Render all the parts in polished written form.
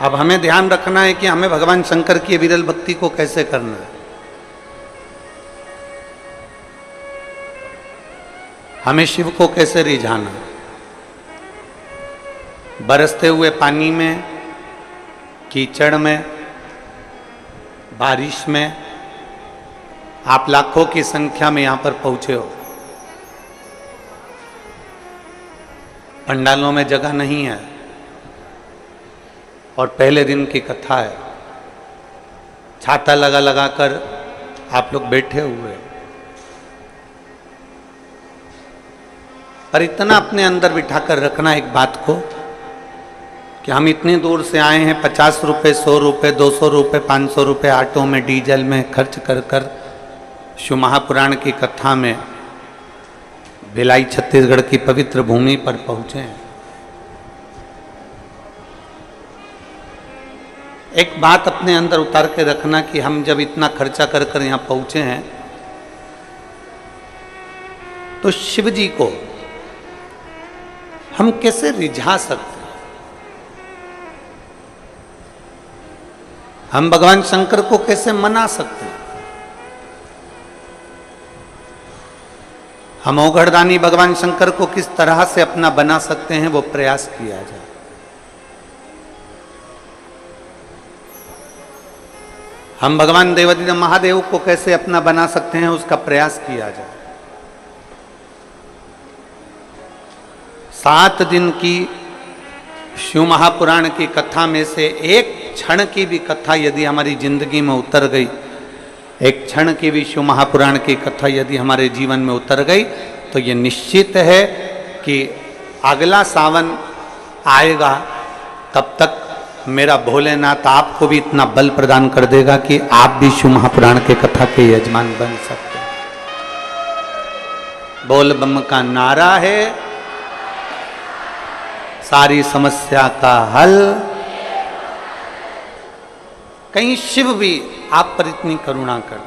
अब हमें ध्यान रखना है कि हमें भगवान शंकर की विरल भक्ति को कैसे करना है। हमें शिव को कैसे रिझाना। बरसते हुए पानी में, कीचड़ में, बारिश में आप लाखों की संख्या में यहां पर पहुंचे हो। पंडालों में जगह नहीं है और पहले दिन की कथा है। छाता लगा लगा कर आप लोग बैठे हुए, पर इतना अपने अंदर बिठाकर रखना एक बात को कि हम इतनी दूर से आए हैं, 50 रुपये, 100 रुपये, 200 रुपये, 500 रुपये ऑटो में, डीजल में खर्च कर कर शिव महापुराण की कथा में भिलाई छत्तीसगढ़ की पवित्र भूमि पर पहुंचे हैं। एक बात अपने अंदर उतार के रखना कि हम जब इतना खर्चा कर कर यहां पहुंचे हैं तो शिव जी को हम कैसे रिझा सकते हैं। हम भगवान शंकर को कैसे मना सकते हैं। हम औघड़दानी भगवान शंकर को किस तरह से अपना बना सकते हैं, वो प्रयास किया जाए। हम भगवान देवाधिदेव महादेव को कैसे अपना बना सकते हैं, उसका प्रयास किया जाए। 7 दिन की शिव महापुराण की कथा में से एक क्षण की भी कथा यदि हमारी जिंदगी में उतर गई, एक क्षण की भी शिव महापुराण की कथा यदि हमारे जीवन में उतर गई, तो ये निश्चित है कि अगला सावन आएगा तब तक मेरा भोलेनाथ आपको भी इतना बल प्रदान कर देगा कि आप भी शिव महापुराण के कथा के यजमान बन सकते हैं। बोल बम का नारा है, सारी समस्या का हल। कहीं शिव भी आप पर इतनी करुणा कर।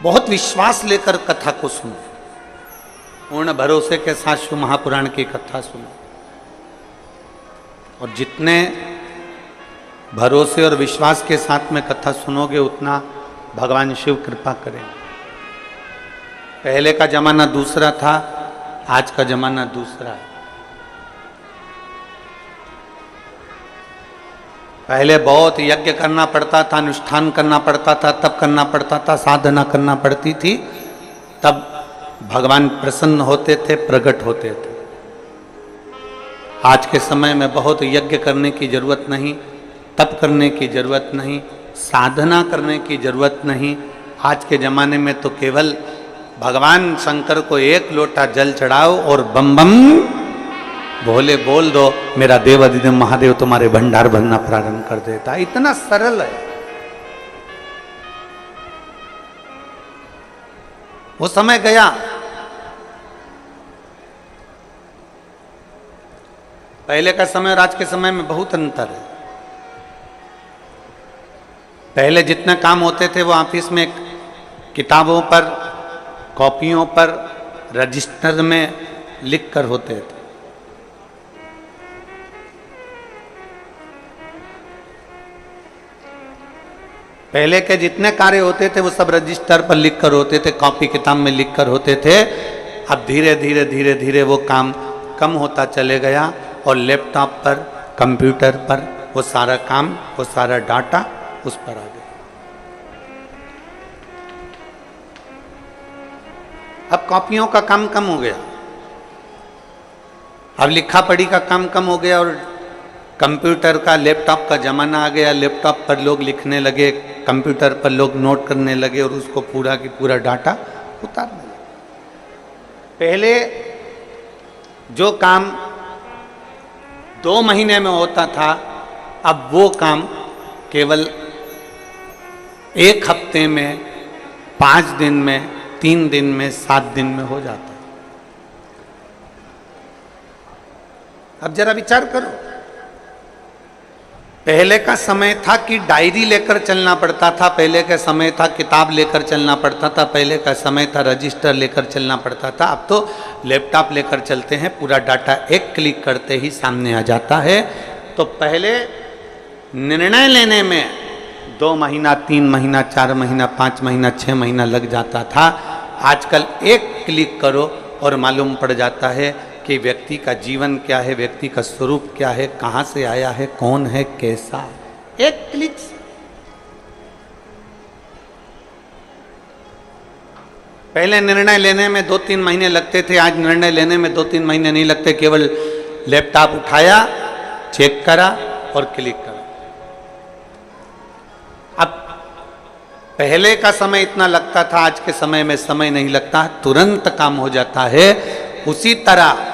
बहुत विश्वास लेकर कथा को सुनो, पूर्ण भरोसे के साथ शिव महापुराण की कथा सुनो, और जितने भरोसे और विश्वास के साथ में कथा सुनोगे उतना भगवान शिव कृपा करेंगे। पहले का जमाना दूसरा था, आज का जमाना दूसरा है। पहले बहुत यज्ञ करना पड़ता था, अनुष्ठान करना पड़ता था, तब करना पड़ता था, साधना करना पड़ती थी, तब भगवान प्रसन्न होते थे, प्रकट होते थे। आज के समय में बहुत यज्ञ करने की जरूरत नहीं, तप करने की जरूरत नहीं, साधना करने की जरूरत नहीं। आज के जमाने में तो केवल भगवान शंकर को एक लोटा जल चढ़ाओ और बम बम भोले बोल दो, मेरा देवाधिदेव महादेव तुम्हारे भंडार भरना प्रारंभ कर देता है। इतना सरल है। वो समय गया। पहले का समय और आज के समय में बहुत अंतर है। पहले जितने काम होते थे वो ऑफिस में किताबों पर, कॉपियों पर, रजिस्टर में लिख कर होते थे। पहले के जितने कार्य होते थे वो सब रजिस्टर पर लिख कर होते थे, कॉपी किताब में लिख कर होते थे। अब धीरे धीरे धीरे धीरे वो काम कम होता चले गया और लैपटॉप पर, कंप्यूटर पर वो सारा काम, वो सारा डाटा उस पर आ गया। अब कॉपियों का काम कम हो गया, अब लिखा पढ़ी का काम कम हो गया और कंप्यूटर का, लैपटॉप का जमाना आ गया। लैपटॉप पर लोग लिखने लगे, कंप्यूटर पर लोग नोट करने लगे और उसको पूरा की पूरा डाटा उतारने लगे। पहले जो काम 2 महीने में होता था, अब वो काम केवल 1 हफ्ते में, 5 दिन में, 3 दिन में, 7 दिन में हो जाता है। अब जरा विचार करो, पहले का समय था कि डायरी लेकर चलना पड़ता था, पहले का समय था किताब लेकर चलना पड़ता था, पहले का समय था रजिस्टर लेकर चलना पड़ता था। अब तो लैपटॉप लेकर चलते हैं, पूरा डाटा एक क्लिक करते ही सामने आ जाता है। तो पहले निर्णय लेने में 2 महीना, 3 महीना, 4 महीना, 5 महीना, 6 महीना लग जाता था। आजकल एक क्लिक करो और मालूम पड़ जाता है कि व्यक्ति का जीवन क्या है, व्यक्ति का स्वरूप क्या है, कहाँ से आया है, कौन है, कैसा है, एक क्लिक से। पहले निर्णय लेने में 2-3 महीने लगते थे, आज निर्णय लेने में 2-3 महीने नहीं लगते। केवल लैपटॉप उठाया, चेक करा और क्लिक करा। अब पहले का समय इतना लगता था, आज के समय में समय नहीं लगता, तुरंत काम हो जाता है। उसी तरह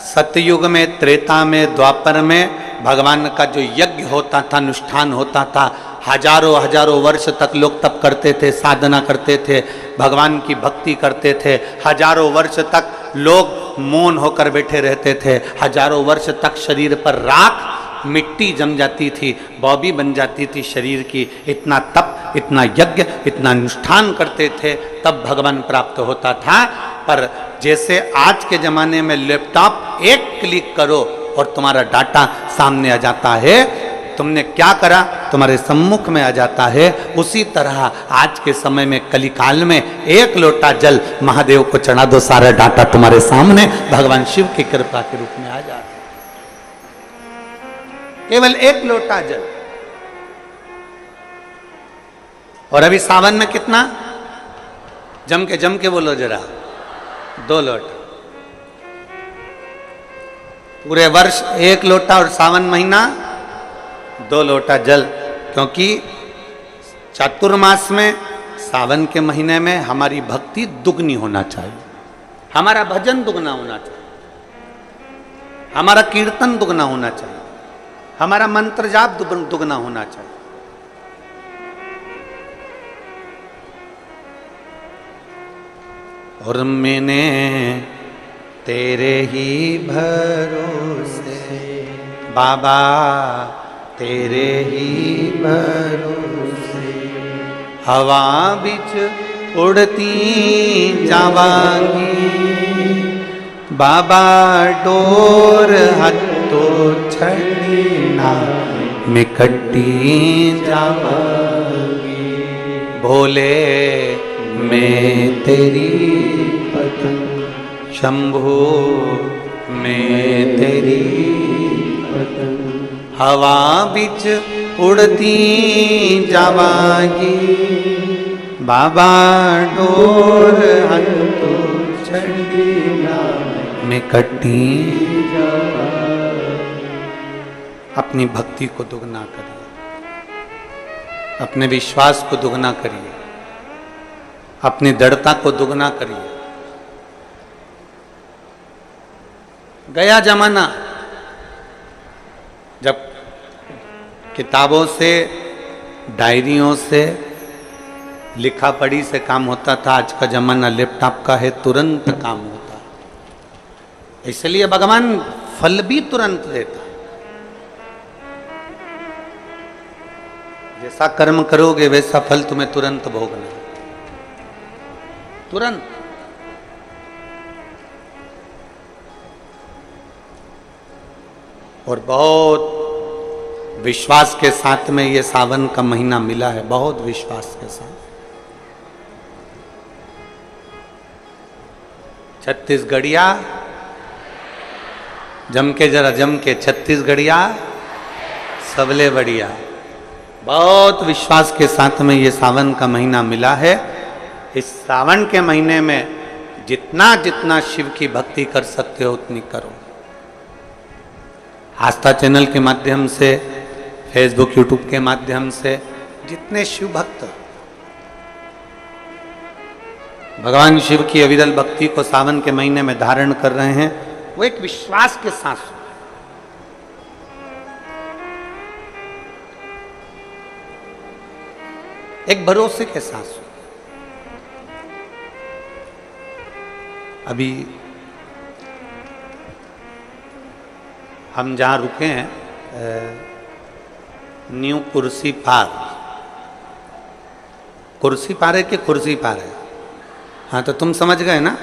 सतयुग में, त्रेता में, द्वापर में भगवान का जो यज्ञ होता था, अनुष्ठान होता था, हजारों हजारों वर्ष तक लोग तप करते थे, साधना करते थे, भगवान की भक्ति करते थे। हजारों वर्ष तक लोग मौन होकर बैठे रहते थे। हजारों वर्ष तक शरीर पर राख, मिट्टी जम जाती थी, बॉबी बन जाती थी शरीर की। इतना तप, इतना यज्ञ, इतना अनुष्ठान करते थे, तब भगवान प्राप्त होता था। पर जैसे आज के जमाने में लैपटॉप एक क्लिक करो और तुम्हारा डाटा सामने आ जाता है, तुमने क्या करा तुम्हारे सम्मुख में आ जाता है। उसी तरह आज के समय में, कलिकाल में, एक लोटा जल महादेव को चढ़ा दो, सारा डाटा तुम्हारे सामने भगवान शिव की कृपा के रूप में आ जाता है। केवल एक लोटा जल। और अभी सावन में कितना? जम के बोलो जरा, 2 लोटा। पूरे वर्ष 1 लोटा और सावन महीना 2 लोटा जल। क्योंकि चातुर्मास में, सावन के महीने में हमारी भक्ति दुगनी होना चाहिए, हमारा भजन दुगना होना चाहिए, हमारा कीर्तन दुगना होना चाहिए, हमारा मंत्र जाप दुगना होना चाहिए। और मैंने तेरे ही भरोसे बाबा, तेरे ही भरोसे हवा बिच उड़ती जावांगी बाबा, डोर हत्तो छड़ना में कट्टी जावांगी। भोले मैं तेरी पतंग, शंभू मैं तेरी पतंग, हवा बिच उड़ती जावांगी बाबा, डोर हत्तो छड़ना में कट्टी जावांगी। अपनी भक्ति को दुगना करिए, अपने विश्वास को दुगना करिए, अपनी दृढ़ता को दुगना करिए। गया जमाना जब किताबों से, डायरियों से, लिखा पढ़ी से काम होता था। आज का जमाना लैपटॉप का है, तुरंत काम होता है। इसलिए भगवान फल भी तुरंत देता। जैसा कर्म करोगे वैसा फल तुम्हें तुरंत भोगना, तुरंत। और बहुत विश्वास के साथ में ये सावन का महीना मिला है, बहुत विश्वास के साथ। छत्तीसगढ़िया जम के, जरा जम के, छत्तीसगढ़िया सबले बढ़िया। बहुत विश्वास के साथ में ये सावन का महीना मिला है। इस सावन के महीने में जितना जितना शिव की भक्ति कर सकते हो उतनी करो। आस्था चैनल के माध्यम से, फेसबुक, यूट्यूब के माध्यम से जितने शिव भक्त भगवान शिव की अविरल भक्ति को सावन के महीने में धारण कर रहे हैं, वो एक विश्वास के साथ, एक भरोसे के साथ। अभी हम जहाँ रुके हैं न्यू कुर्सी पार। कुर्सी पार है कि कुर्सी पार है? हाँ तो तुम समझ गए ना?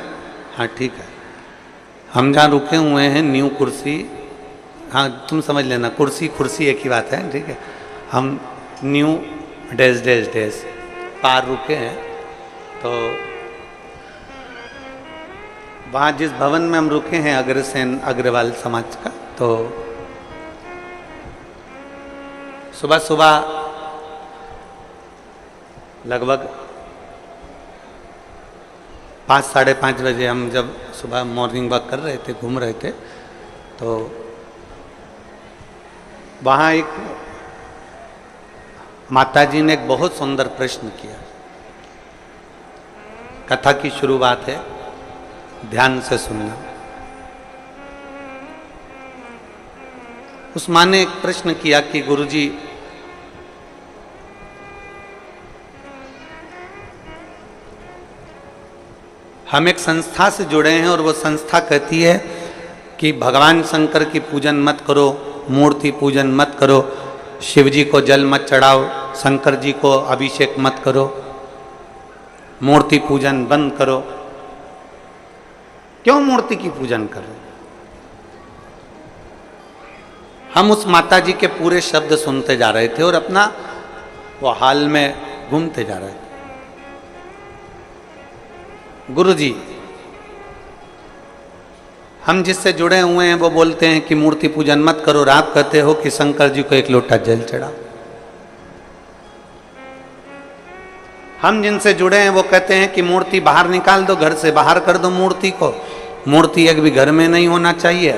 हाँ ठीक है। हम जहाँ रुके हुए हैं न्यू कुर्सी, हाँ तुम समझ लेना, कुर्सी कुर्सी एक ही बात है, ठीक है। हम न्यू डैश डैश डैश पार रुके हैं। तो वहाँ जिस भवन में हम रुके हैं अग्रसेन अग्रवाल समाज का, तो सुबह सुबह लगभग 5 साढ़े 5 बजे हम जब सुबह मॉर्निंग वॉक कर रहे थे, घूम रहे थे, तो वहाँ एक माताजी ने एक बहुत सुंदर प्रश्न किया। कथा की शुरुआत है, ध्यान से सुनना। उस माँ ने एक प्रश्न किया कि गुरुजी, हम एक संस्था से जुड़े हैं और वो संस्था कहती है कि भगवान शंकर की पूजन मत करो, मूर्ति पूजन मत करो, शिव जी को जल मत चढ़ाओ, शंकर जी को अभिषेक मत करो, मूर्ति पूजन बंद करो। क्यों मूर्ति की पूजन करो? हम उस माता जी के पूरे शब्द सुनते जा रहे थे और अपना वो हाल में घूमते जा रहे थे। गुरुजी, हम जिससे जुड़े हुए हैं वो बोलते हैं कि मूर्ति पूजन मत करो, और आप कहते हो कि शंकर जी को एक लोटा जल चढ़ाओ। हम जिनसे जुड़े हैं वो कहते हैं कि मूर्ति बाहर निकाल दो, घर से बाहर कर दो मूर्ति को, मूर्ति एक भी घर में नहीं होना चाहिए,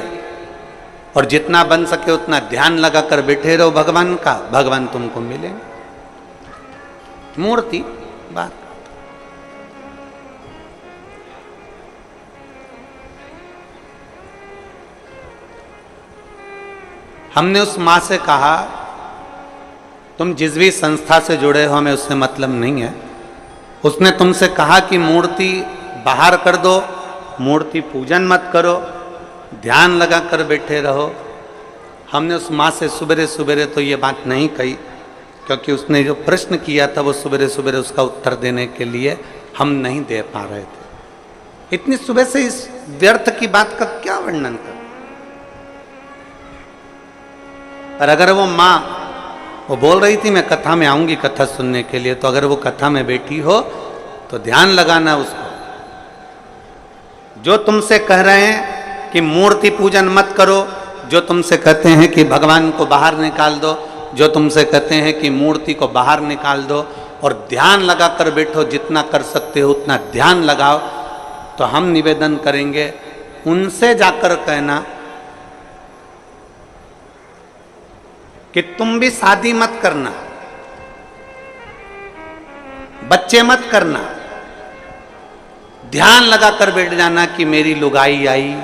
और जितना बन सके उतना ध्यान लगाकर बैठे रहो भगवान का, भगवान तुमको मिलेंगे। मूर्ति बात। हमने उस माँ से कहा, तुम जिस भी संस्था से जुड़े हो हमें उससे मतलब नहीं है। उसने तुमसे कहा कि मूर्ति बाहर कर दो, मूर्ति पूजन मत करो, ध्यान लगा कर बैठे रहो। हमने उस माँ से सुबह सुबह तो ये बात नहीं कही, क्योंकि उसने जो प्रश्न किया था वो सुबह सुबह उसका उत्तर देने के लिए हम नहीं दे पा रहे थे। इतनी सुबह से इस व्यर्थ की बात का क्या वर्णन कर। और अगर वो माँ वो बोल रही थी मैं कथा में आऊंगी कथा सुनने के लिए, तो अगर वो कथा में बैठी हो तो ध्यान लगाना उसको। जो तुमसे कह रहे हैं कि मूर्ति पूजन मत करो, जो तुमसे कहते हैं कि भगवान को बाहर निकाल दो, जो तुमसे कहते हैं कि मूर्ति को बाहर निकाल दो और ध्यान लगा कर बैठो, जितना कर सकते हो उतना ध्यान लगाओ, तो हम निवेदन करेंगे उनसे जाकर कहना कि तुम भी शादी मत करना, बच्चे मत करना, ध्यान लगा कर बैठ जाना कि मेरी लुगाई आई,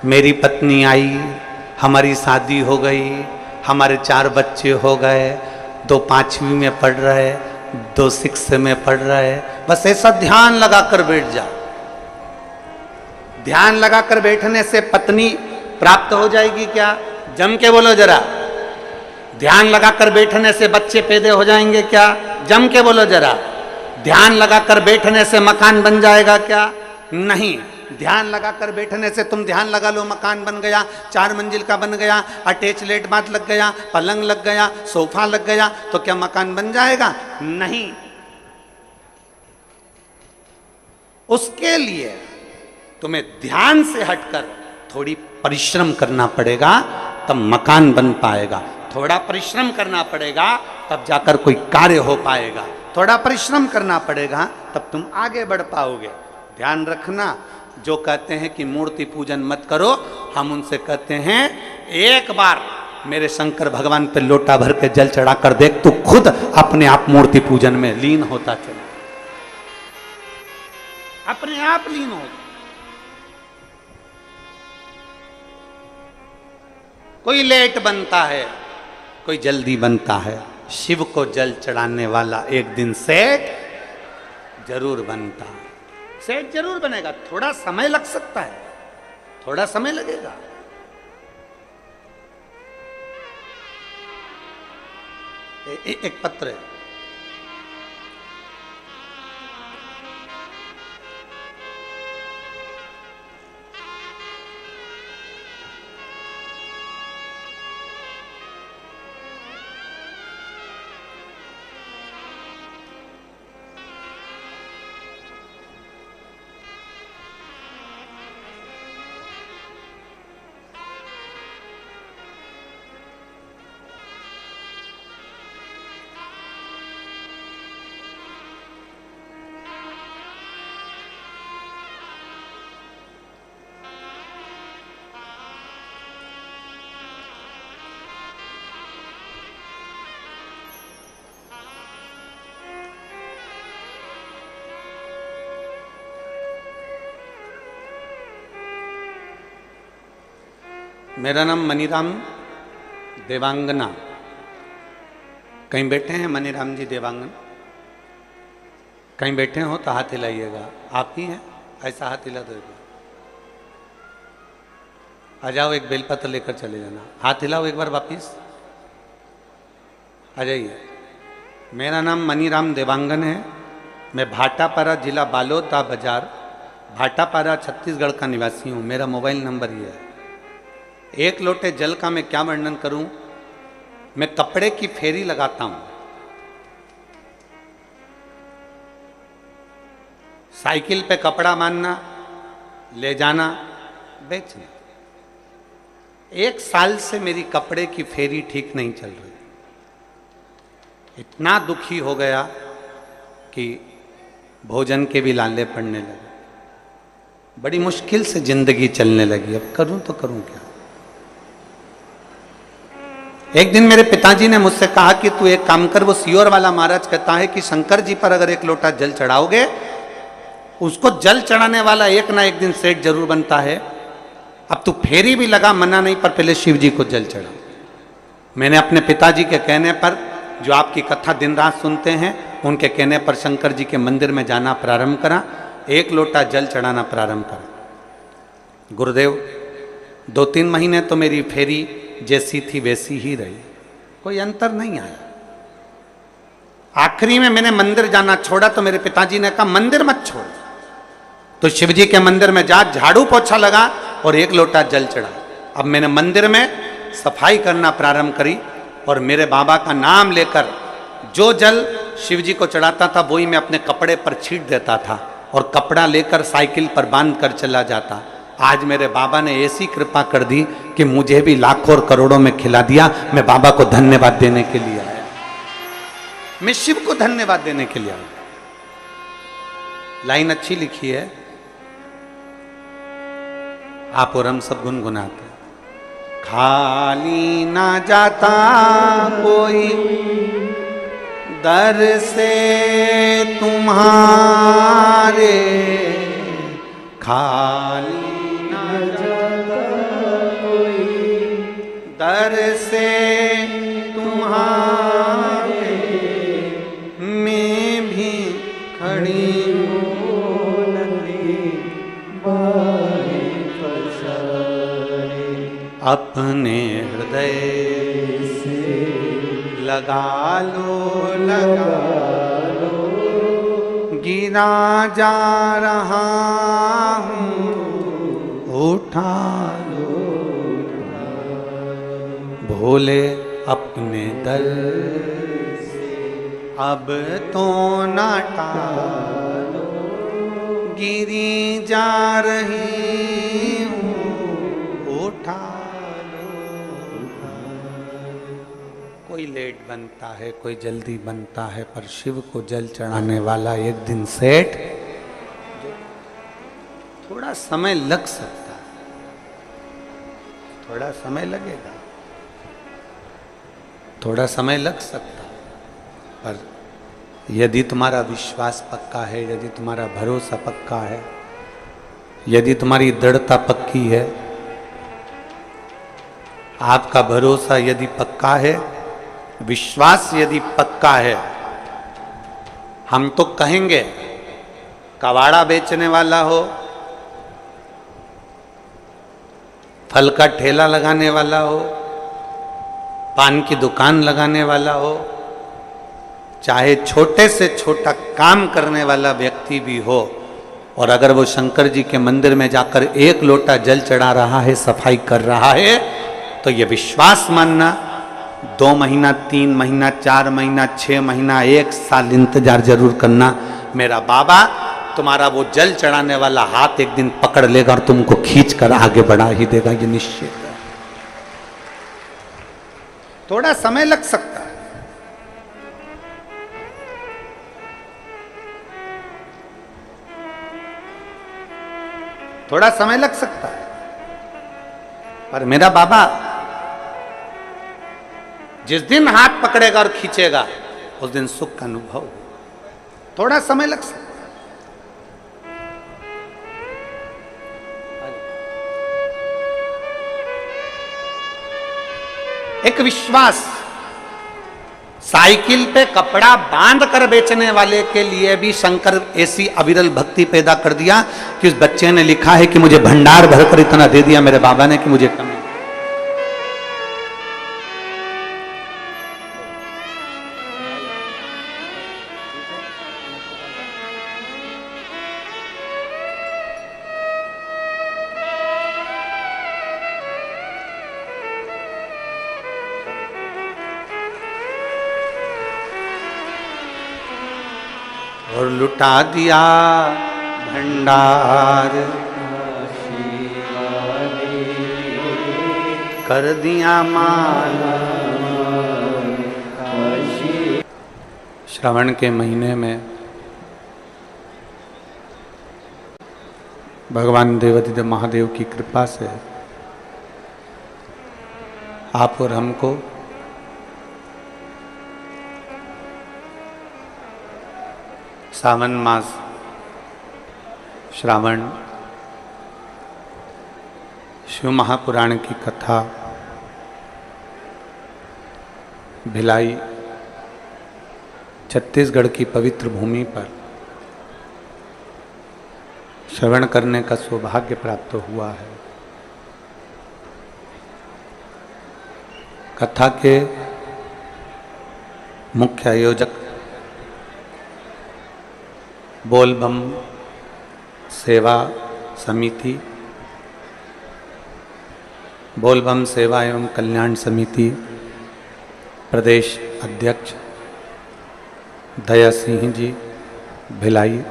मेरी पत्नी आई, हमारी शादी हो गई, हमारे 4 बच्चे हो गए, 2 5वीं में पढ़ रहे, 2 6 में पढ़ रहे। बस ऐसा ध्यान लगा कर बैठ जा। ध्यान लगा कर बैठने से पत्नी प्राप्त हो जाएगी क्या? जम के बोलो जरा। ध्यान लगाकर बैठने से बच्चे पैदा हो जाएंगे क्या? जम के बोलो जरा। ध्यान लगाकर बैठने से मकान बन जाएगा क्या? नहीं। ध्यान लगाकर बैठने से तुम ध्यान लगा लो मकान बन गया, 4 मंजिल का बन गया, अटैच लेट बाथ लग गया, पलंग लग गया, सोफा लग गया, तो क्या मकान बन जाएगा? नहीं। उसके लिए तुम्हें ध्यान से हटकर थोड़ी परिश्रम करना पड़ेगा, तब मकान बन पाएगा। थोड़ा परिश्रम करना पड़ेगा तब जाकर कोई कार्य हो पाएगा। थोड़ा परिश्रम करना पड़ेगा तब तुम आगे बढ़ पाओगे। ध्यान रखना, जो कहते हैं कि मूर्ति पूजन मत करो, हम उनसे कहते हैं एक बार मेरे शंकर भगवान पे लोटा भर के जल चढ़ा कर देख, तू खुद अपने आप मूर्ति पूजन में लीन होता चला, अपने आप लीन हो। कोई लेट बनता है, कोई जल्दी बनता है। शिव को जल चढ़ाने वाला एक दिन सेठ जरूर बनता है। सेठ जरूर बनेगा, थोड़ा समय लग सकता है, थोड़ा समय लगेगा। एक पत्र है। मेरा नाम मनीराम देवांगना। कहीं बैठे हैं मनीराम जी देवांगन? कहीं बैठे हो तो हाथ हिलाइएगा। आप ही हैं? ऐसा हाथ हिला दो। आ जाओ, एक बेलपत्र लेकर चले जाना। हाथ हिलाओ एक बार वापिस। आ जाइए। मेरा नाम मनीराम देवांगन है। मैं भाटापारा जिला बालोदा बाजार, भाटापारा छत्तीसगढ़ का निवासी हूँ। मेरा मोबाइल नंबर ये है। एक लोटे जल का मैं क्या वर्णन करूं। मैं कपड़े की फेरी लगाता हूं। साइकिल पे कपड़ा बांधना, ले जाना, बेचना। 1 साल से मेरी कपड़े की फेरी ठीक नहीं चल रही। इतना दुखी हो गया कि भोजन के भी लाले पड़ने लगे। बड़ी मुश्किल से जिंदगी चलने लगी। अब करूं तो करूं क्या। एक दिन मेरे पिताजी ने मुझसे कहा कि तू एक काम कर। वो सियोर वाला महाराज कहता है कि शंकर जी पर अगर 1 लोटा जल चढ़ाओगे, उसको जल चढ़ाने वाला एक ना एक दिन सेठ जरूर बनता है। अब तू फेरी भी लगा, मना नहीं, पर पहले शिव जी को जल चढ़ा। मैंने अपने पिताजी के कहने पर, जो आपकी कथा दिन रात सुनते हैं, उनके कहने पर शंकर जी के मंदिर में जाना प्रारंभ करा। 1 लोटा जल चढ़ाना प्रारंभ करा। गुरुदेव 2-3 महीने तो मेरी फेरी जैसी थी वैसी ही रही, कोई अंतर नहीं आया। आखिरी में मैंने मंदिर जाना छोड़ा तो मेरे पिताजी ने कहा मंदिर मत छोड़। तो शिवजी के मंदिर में जा झाड़ू पोछा लगा और 1 लोटा जल चढ़ा। अब मैंने मंदिर में सफाई करना प्रारंभ करी और मेरे बाबा का नाम लेकर जो जल शिवजी को चढ़ाता था वही मैं अपने कपड़े पर छींट देता था और कपड़ा लेकर साइकिल पर बांध कर चला जाता। आज मेरे बाबा ने ऐसी कृपा कर दी कि मुझे भी लाखों और करोड़ों में खिला दिया। मैं बाबा को धन्यवाद देने के लिए आया। मैं शिव को धन्यवाद देने के लिए आया। लाइन अच्छी लिखी है, आप और हम सब गुनगुनाते। खाली ना जाता कोई दर से तुम्हारे, खाली दर से तुम्हारे, मैं भी खड़ी हूँ अपने हृदय से लगा लो, गिरा जा रहा हूँ, उठा लो। भोले अपने दर से अब तो ना टालो, गिरी जा रही हूँ, उठा लो। कोई लेट बनता है, कोई जल्दी बनता है, पर शिव को जल चढ़ाने वाला एक दिन सेठ। थोड़ा समय लग सकता है, थोड़ा समय लगेगा, थोड़ा समय लग सकता, पर यदि तुम्हारा विश्वास पक्का है, यदि तुम्हारा भरोसा पक्का है, यदि तुम्हारी दृढ़ता पक्की है, आपका भरोसा यदि पक्का है, विश्वास यदि पक्का है, हम तो कहेंगे कबाड़ा बेचने वाला हो, फल का ठेला लगाने वाला हो, पान की दुकान लगाने वाला हो, चाहे छोटे से छोटा काम करने वाला व्यक्ति भी हो, और अगर वो शंकर जी के मंदिर में जाकर एक लोटा जल चढ़ा रहा है, सफाई कर रहा है, तो ये विश्वास मानना 2 महीना, 3 महीना, 4 महीना, 6 महीना, 1 साल इंतजार जरूर करना। मेरा बाबा तुम्हारा वो जल चढ़ाने वाला हाथ एक दिन पकड़ लेगा और तुमको खींच कर आगे बढ़ा ही देगा, ये निश्चित है। थोड़ा समय लग सकता है, थोड़ा समय लग सकता है, पर मेरा बाबा जिस दिन हाथ पकड़ेगा और खींचेगा उस दिन सुख का अनुभव हो। थोड़ा समय लग सकता है। एक विश्वास, साइकिल पे कपड़ा बांध कर बेचने वाले के लिए भी शंकर ऐसी अविरल भक्ति पैदा कर दिया कि उस बच्चे ने लिखा है कि मुझे भंडार भरकर इतना दे दिया मेरे बाबा ने कि मुझे कमी। और लुटा दिया भंडार, कर दिया माला। श्रावण के महीने में भगवान देवाधिदेव महादेव की कृपा से आप और हमको सावन मास, श्रावण, शिव महापुराण की कथा भिलाई छत्तीसगढ़ की पवित्र भूमि पर श्रवण करने का सौभाग्य प्राप्त हुआ है। कथा के मुख्य आयोजक बोलबम सेवा समिति, बोलबम सेवा एवं कल्याण समिति प्रदेश अध्यक्ष दया सिंह जी, भिलाई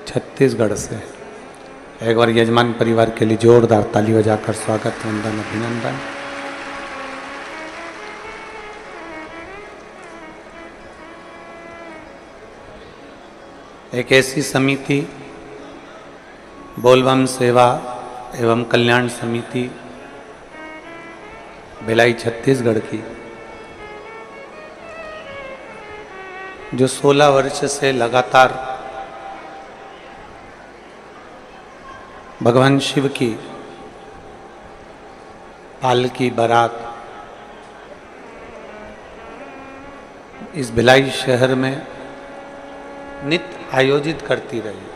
छत्तीसगढ़ से। एक बार यजमान परिवार के लिए जोरदार ताली बजाकर स्वागत, वंदन, अभिनंदन। एक ऐसी समिति बोलबम सेवा एवं कल्याण समिति भिलाई छत्तीसगढ़ की, जो 16 वर्ष से लगातार भगवान शिव की पालकी बारात इस भिलाई शहर में नित्य आयोजित करती रही।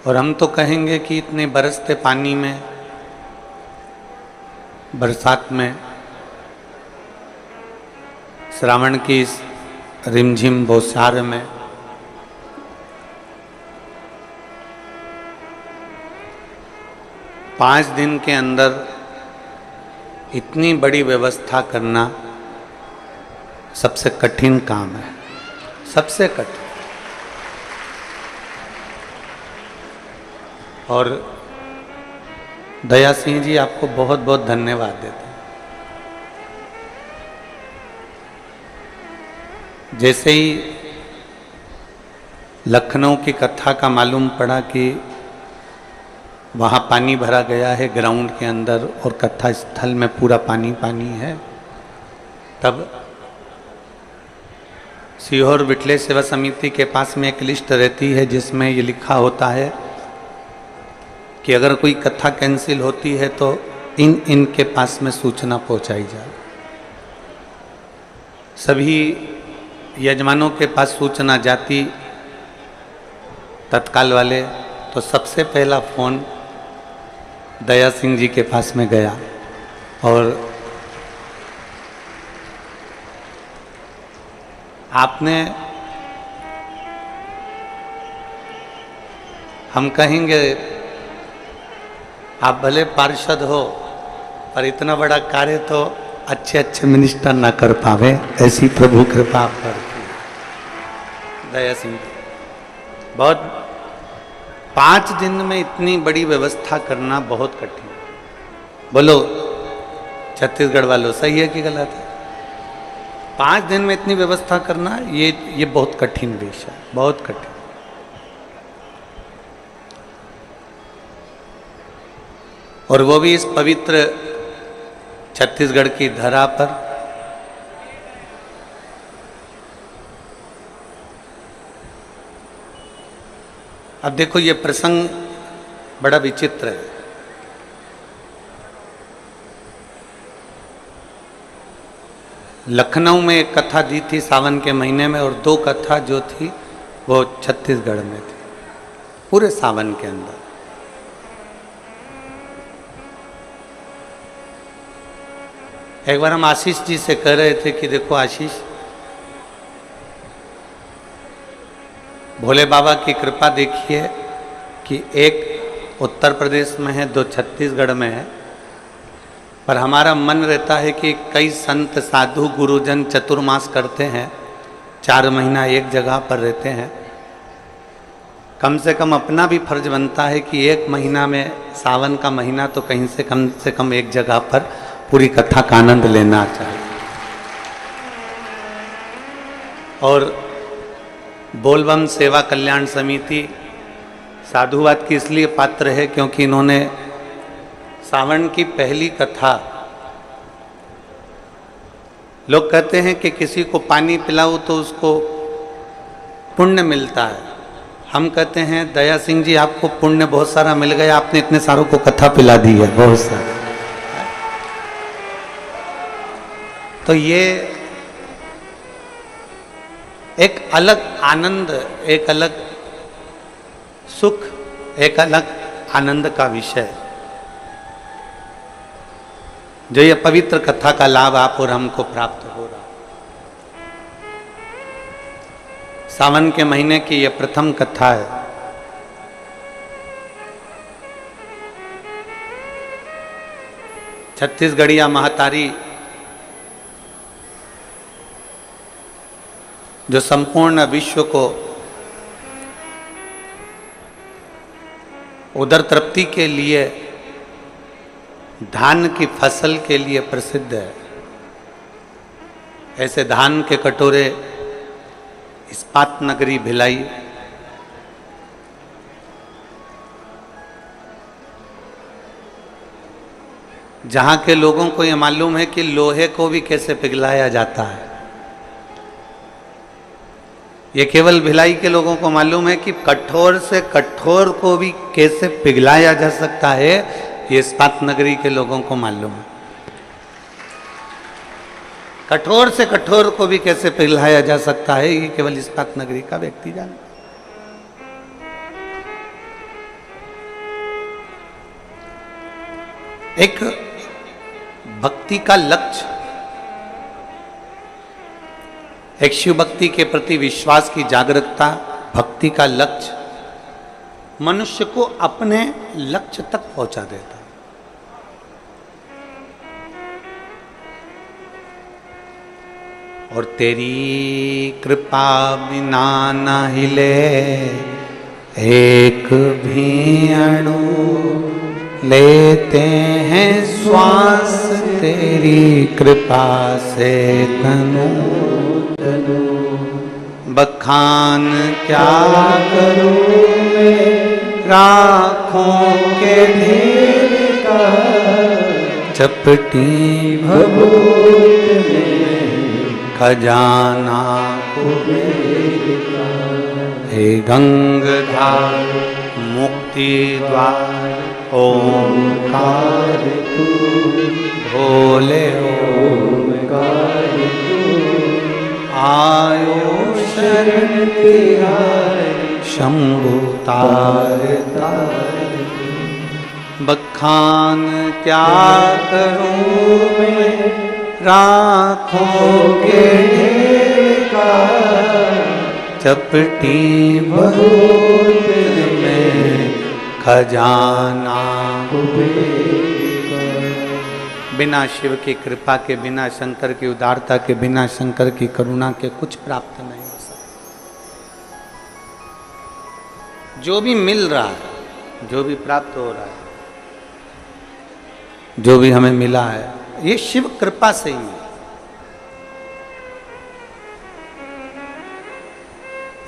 और हम तो कहेंगे कि इतने बरसते पानी में, बरसात में, श्रावण की इस रिमझिम बौछार में पाँच दिन के अंदर इतनी बड़ी व्यवस्था करना सबसे कठिन काम है, सबसे कठिन। और दया सिंह जी आपको बहुत बहुत धन्यवाद देते हैं। जैसे ही लखनऊ की कथा का मालूम पड़ा कि वहाँ पानी भरा गया है ग्राउंड के अंदर और कथा स्थल में पूरा पानी पानी है, तब सीहोर विठले सेवा समिति के पास में एक लिस्ट रहती है जिसमें ये लिखा होता है कि अगर कोई कथा कैंसिल होती है तो इनके पास में सूचना पहुंचाई जाए। सभी यजमानों के पास सूचना जाती तत्काल वाले, तो सबसे पहला फ़ोन दया सिंह जी के पास में गया और आपने, हम कहेंगे आप भले पार्षद हो पर इतना बड़ा कार्य तो अच्छे अच्छे मिनिस्टर ना कर पावे, ऐसी प्रभु कृपा आप पर की। दया सिंह बहुत, 5 दिन में इतनी बड़ी व्यवस्था करना बहुत कठिन। बोलो छत्तीसगढ़ वालों, सही है कि गलत है? 5 दिन में इतनी व्यवस्था करना ये बहुत कठिन विषय है, बहुत कठिन। और वो भी इस पवित्र छत्तीसगढ़ की धरा पर। अब देखो ये प्रसंग बड़ा विचित्र है। लखनऊ में एक कथा दी थी सावन के महीने में, और 2 कथा जो थी वो छत्तीसगढ़ में थी पूरे सावन के अंदर। एक बार हम आशीष जी से कह रहे थे कि देखो आशीष, भोले बाबा की कृपा देखिए कि एक उत्तर प्रदेश में है, 2 छत्तीसगढ़ में है, पर हमारा मन रहता है कि कई संत साधु गुरुजन चतुर्मास करते हैं, 4 महीना एक जगह पर रहते हैं। कम से कम अपना भी फर्ज बनता है कि 1 महीना में, सावन का महीना तो कहीं से कम एक जगह पर पूरी कथा का आनंद लेना चाहिए। और बोलबम सेवा कल्याण समिति साधुवाद की इसलिए पात्र है क्योंकि इन्होंने सावन की पहली कथा, लोग कहते हैं कि किसी को पानी पिलाओ तो उसको पुण्य मिलता है। हम कहते हैं दया सिंह जी आपको पुण्य बहुत सारा मिल गया, आपने इतने सारों को कथा पिला दी है, बहुत सारा। तो ये एक अलग आनंद, एक अलग सुख, एक अलग आनंद का विषय जो ये पवित्र कथा का लाभ आप और हमको प्राप्त हो रहा। सावन के महीने की ये प्रथम कथा है। छत्तीसगढ़िया महतारी जो संपूर्ण विश्व को उदर तृप्ति के लिए, धान की फसल के लिए प्रसिद्ध है, ऐसे धान के कटोरे इस्पात नगरी भिलाई, जहां के लोगों को ये मालूम है कि लोहे को भी कैसे पिघलाया जाता है। ये केवल भिलाई के लोगों को मालूम है कि कठोर से कठोर को भी कैसे पिघलाया जा सकता है, ये इस्पात नगरी के लोगों को मालूम है। कठोर से कठोर को भी कैसे पिघलाया जा सकता है, ये केवल इस्पात नगरी का व्यक्ति जानता। एक भक्ति का लक्ष्य, एक शिव भक्ति के प्रति विश्वास की जागरूकता, भक्ति का लक्ष्य मनुष्य को अपने लक्ष्य तक पहुंचा देता। और तेरी कृपा बिना न हिले एक भी अणु, लेते हैं श्वास तेरी कृपा से तनु। बखान क्या करूं मैं राखों के ढेर का, चपटी भभूत में खजाना कुबेर का। हे गंगाधार मुक्ति द्वार ओंकार तू, भोले ओंकार तू। आयो शरण तिहारी शंभु तार तार। बखान क्या करूं मैं राखों के ढेर का, चपटी बहुत में खजाना। बिना शिव की कृपा के, बिना शंकर की उदारता के, बिना शंकर की करुणा के कुछ प्राप्त नहीं हो सकता। जो भी मिल रहा है, जो भी प्राप्त हो रहा है, जो भी हमें मिला है, ये शिव कृपा से ही है।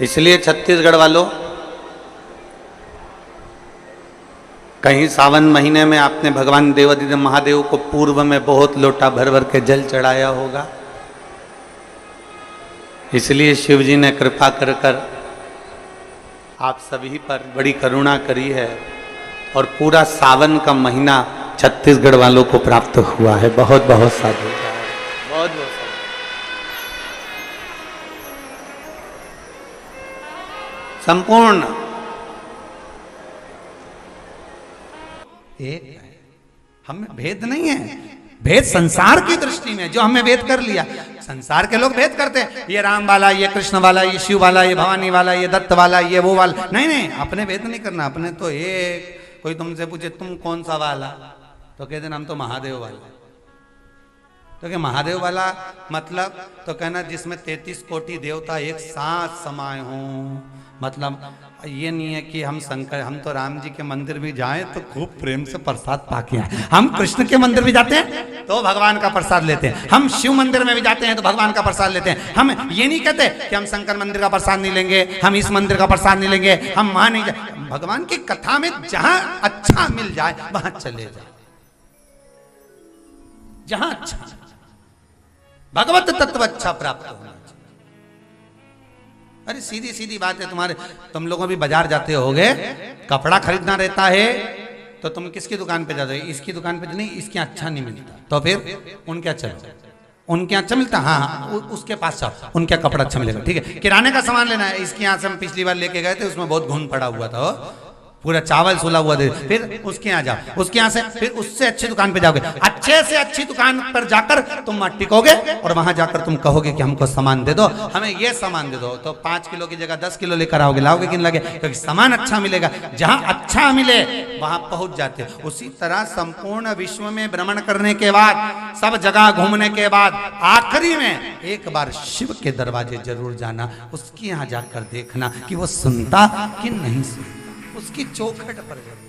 इसलिए छत्तीसगढ़ वालों, कहीं सावन महीने में आपने भगवान देवादिदेव महादेव को पूर्व में बहुत लोटा भर भर के जल चढ़ाया होगा। इसलिए शिव जी ने कृपा कर कर आप सभी पर बड़ी करुणा करी है और पूरा सावन का महीना छत्तीसगढ़ वालों को प्राप्त हुआ है। बहुत बहुत साधु, बहुत बहुत साधु। संपूर्ण एक है, हमें भेद नहीं है। भेद संसार की दृष्टि में जो हमें भेद कर लिया, संसार के लोग भेद करते हैं, ये राम वाला, ये कृष्ण वाला, ये शिव वाला, ये भवानी वाला, ये दत्त वाला, ये वो वाला। नहीं नहीं, अपने भेद नहीं करना। अपने तो एक, कोई तुमसे पूछे तुम कौन सा वाला, तो कहते हम तो महादेव वाला। तो क्या महादेव वाला मतलब, तो कहना जिसमें 33 कोटि देवता एक साथ समाये हों। मतलब ये नहीं है कि हम शंकर, हम तो राम जी के मंदिर भी जाएं तो खूब प्रेम से प्रसाद पाके आए। हम कृष्ण के मंदिर भी जाते हैं तो भगवान का प्रसाद लेते हैं। हम शिव मंदिर में भी जाते हैं तो भगवान का प्रसाद लेते हैं। हम ये नहीं कहते कि हम शंकर मंदिर का प्रसाद नहीं लेंगे, हम इस मंदिर का प्रसाद नहीं लेंगे, हम वहां नहीं जाए। भगवान की कथा में जहां अच्छा मिल जाए वहां चले जाए, जहां अच्छा, भगवत तत्व अच्छा प्राप्त होना। अरे सीधी सीधी बात है। तुम्हारे, तुम लोगों भी बाजार जाते होगे, कपड़ा खरीदना रहता है तो तुम किसकी दुकान पे जाते हो? इसकी दुकान पे नहीं, इसके अच्छा नहीं मिलता, तो फिर उनके अच्छा, उनके अच्छा मिलता, हाँ उसके पास जाओ, उनका कपड़ा अच्छा मिलेगा। ठीक है, किराने का सामान लेना है, इसके यहाँ से हम पिछली बार लेके गए थे, उसमें बहुत घुन पड़ा हुआ था, पूरा चावल सुला हुआ दे। फिर उसके यहाँ जाओ, उसके यहाँ से फिर उससे अच्छी दुकान पे जाओगे, अच्छे से अच्छी दुकान पर जाकर तुम टिकोगे और वहां जाकर तुम कहोगे कि हमको सामान दे दो, हमें ये सामान दे दो, तो 5 किलो की जगह 10 किलो लेकर आओगे। लाओगे कि नहीं लगे? क्योंकि सामान अच्छा मिलेगा, जहां अच्छा मिले वहां पहुंच जाते। उसी तरह संपूर्ण विश्व में भ्रमण करने के बाद, सब जगह घूमने के बाद, आखिरी में एक बार शिव के दरवाजे जरूर जाना, उसके यहाँ जाकर देखना कि वो सुनता कि नहीं सुनता, उसकी चौखट पर जरूर।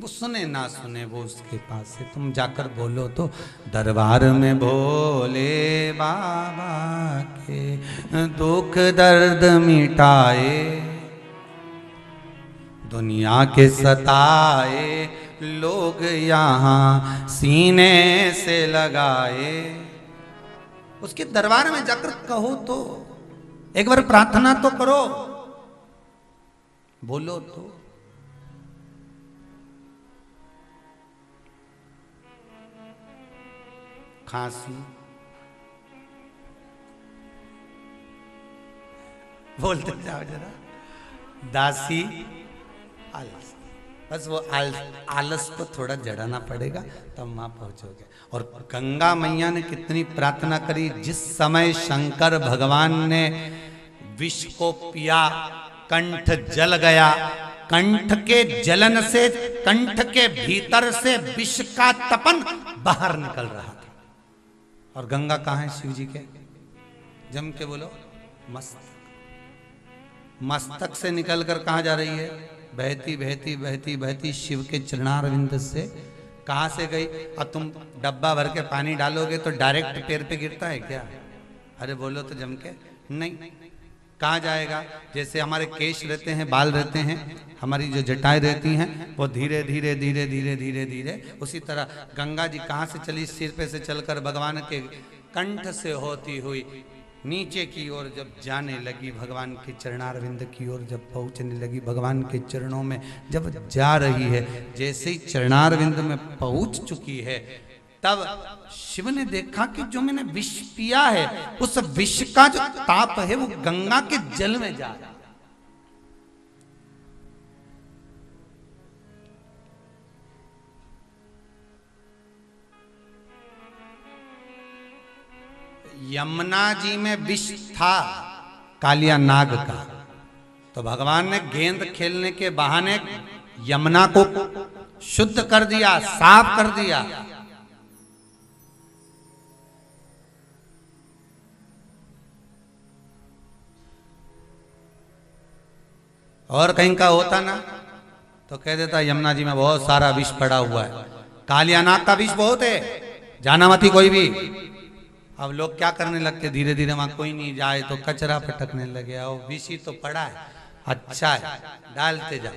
वो सुने ना सुने, वो उसके पास से तुम जाकर बोलो तो, दरबार में भोले बाबा के दुख दर्द मिटाए, दुनिया के सताए लोग यहाँ सीने से लगाए। उसके दरबार में जाकर कहो तो, एक बार प्रार्थना तो करो, बोलो तो। खांसी, बोलते जाओ जरा, दासी, आलस, बस वो आलस को थोड़ा जड़ाना पड़ेगा तब वहां पहुंचोगे। और गंगा मैया ने कितनी प्रार्थना करी, जिस समय शंकर भगवान ने विष को पिया, कंठ जल गया, कंठ के जलन से, कंठ के भीतर से विष का तपन बाहर निकल रहा था। और गंगा कहाँ है शिव जी के? जम के बोलो, मस्तक। मस्तक से निकलकर कहाँ जा रही है? बहती बहती बहती बहती शिव के चरणारविंद से। कहाँ से गई? अब तुम डब्बा भर के पानी डालोगे तो डायरेक्ट पैर पे गिरता है क्या? अरे बोलो तो जम के, नहीं। कहाँ जाएगा? जैसे हमारे केश रहते हैं, बाल रहते हैं, हमारी जो जटाएं रहती हैं, वो धीरे धीरे धीरे धीरे धीरे धीरे, उसी तरह गंगा जी कहाँ से चली? सिर पे से चलकर भगवान के कंठ से होती हुई नीचे की ओर जब जाने लगी, भगवान के चरणारविंद की ओर जब पहुंचने लगी, भगवान के चरणों में जब जा रही है, जैसे ही चरणारविंद में पहुंच चुकी है, तब शिव ने देखा कि जो मैंने विष पिया है, उस विष का जो ताप है वो गंगा के जल में जा रहा है। यमुना जी में विष था कालिया नाग का, तो भगवान ने गेंद खेलने के बहाने यमुना को शुद्ध कर दिया, साफ कर दिया। और कहीं का होता ना तो कह देता यमुना जी में बहुत सारा विष पड़ा हुआ है। कालिया नाग का विष बहुत है, जाना मती कोई भी। अब लोग क्या करने लगते, धीरे धीरे वहां कोई नहीं जाए तो कचरा पटकने लगे, और विष ही तो पड़ा है, अच्छा है, डालते जाओ।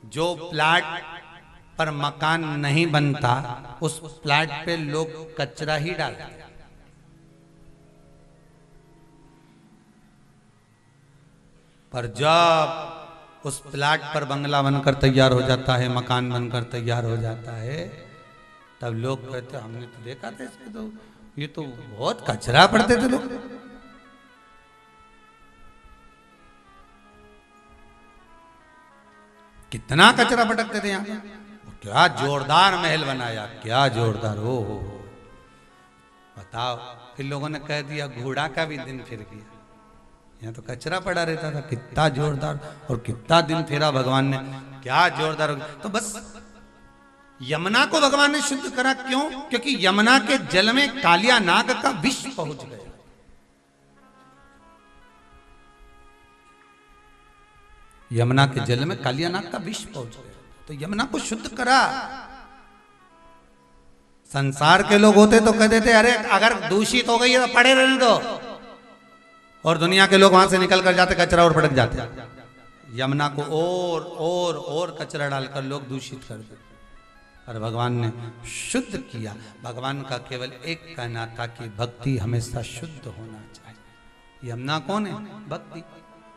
जो प्लाट पर मकान नहीं बनता उस प्लाट पे लोग कचरा ही डालते हैं। पर जब उस प्लाट पर बंगला बनकर तैयार हो जाता है, मकान बनकर तैयार हो जाता है, तब लोग कहते हमने तो देखा था इसमें तो ये तो बहुत कचरा पड़ते थे लोग। कितना कचरा पटकते थे यहाँ, क्या जोरदार महल बनाया, क्या जोरदार हो बताओ। फिर लोगों ने कह दिया घोड़ा का भी दिन फिर गया, यहाँ तो कचरा पड़ा रहता था। कितना जोरदार और कितना दिन फेरा भगवान ने, क्या जोरदार हो गया। तो बस यमुना को भगवान ने शुद्ध करा, क्यों? क्योंकि यमुना के जल में कालिया नाग का विष पहुंच गया। यमुना के जल में कालिया नाग का विष पहुंच गया, तो यमुना को शुद्ध करा। संसार के लोग होते तो कह देते अरे अगर दूषित हो गई है तो पड़े रहने दो, और दुनिया के लोग वहां से निकल कर जाते कचरा और पटक जाते। यमुना को और कचरा डालकर लोग दूषित कर देते, और भगवान ने शुद्ध किया। भगवान का केवल एक कहना था कि भक्ति हमेशा शुद्ध होना चाहिए। यमुना कौन है? भक्ति।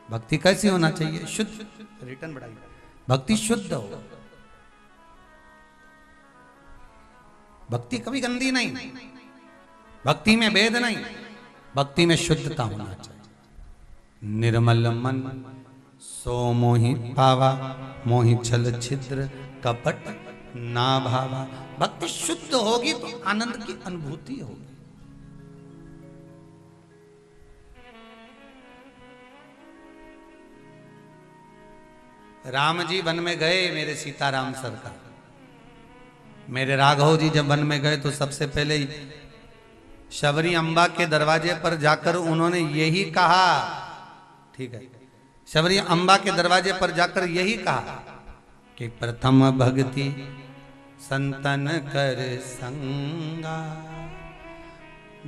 भक्ति कैसी होना चाहिए? शुद्ध। रिटर्न बढ़ाइए, भक्ति शुद्ध हो। भक्ति कभी गंदी नहीं, भक्ति में भेद नहीं, भक्ति में शुद्धता होना चाहिए। निर्मल मन सो मोहि पावा, मोहि छल छिद्र कपट ना भावा। भक्ति शुद्ध होगी तो आनंद की अनुभूति होगी। राम जी वन में गए, मेरे सीताराम सरकार, मेरे राघव जी जब वन में गए तो सबसे पहले शबरी अम्बा के दरवाजे पर जाकर उन्होंने यही कहा, ठीक है, शबरी अम्बा के दरवाजे पर जाकर यही कहा कि प्रथम भक्ति संतन कर संगा,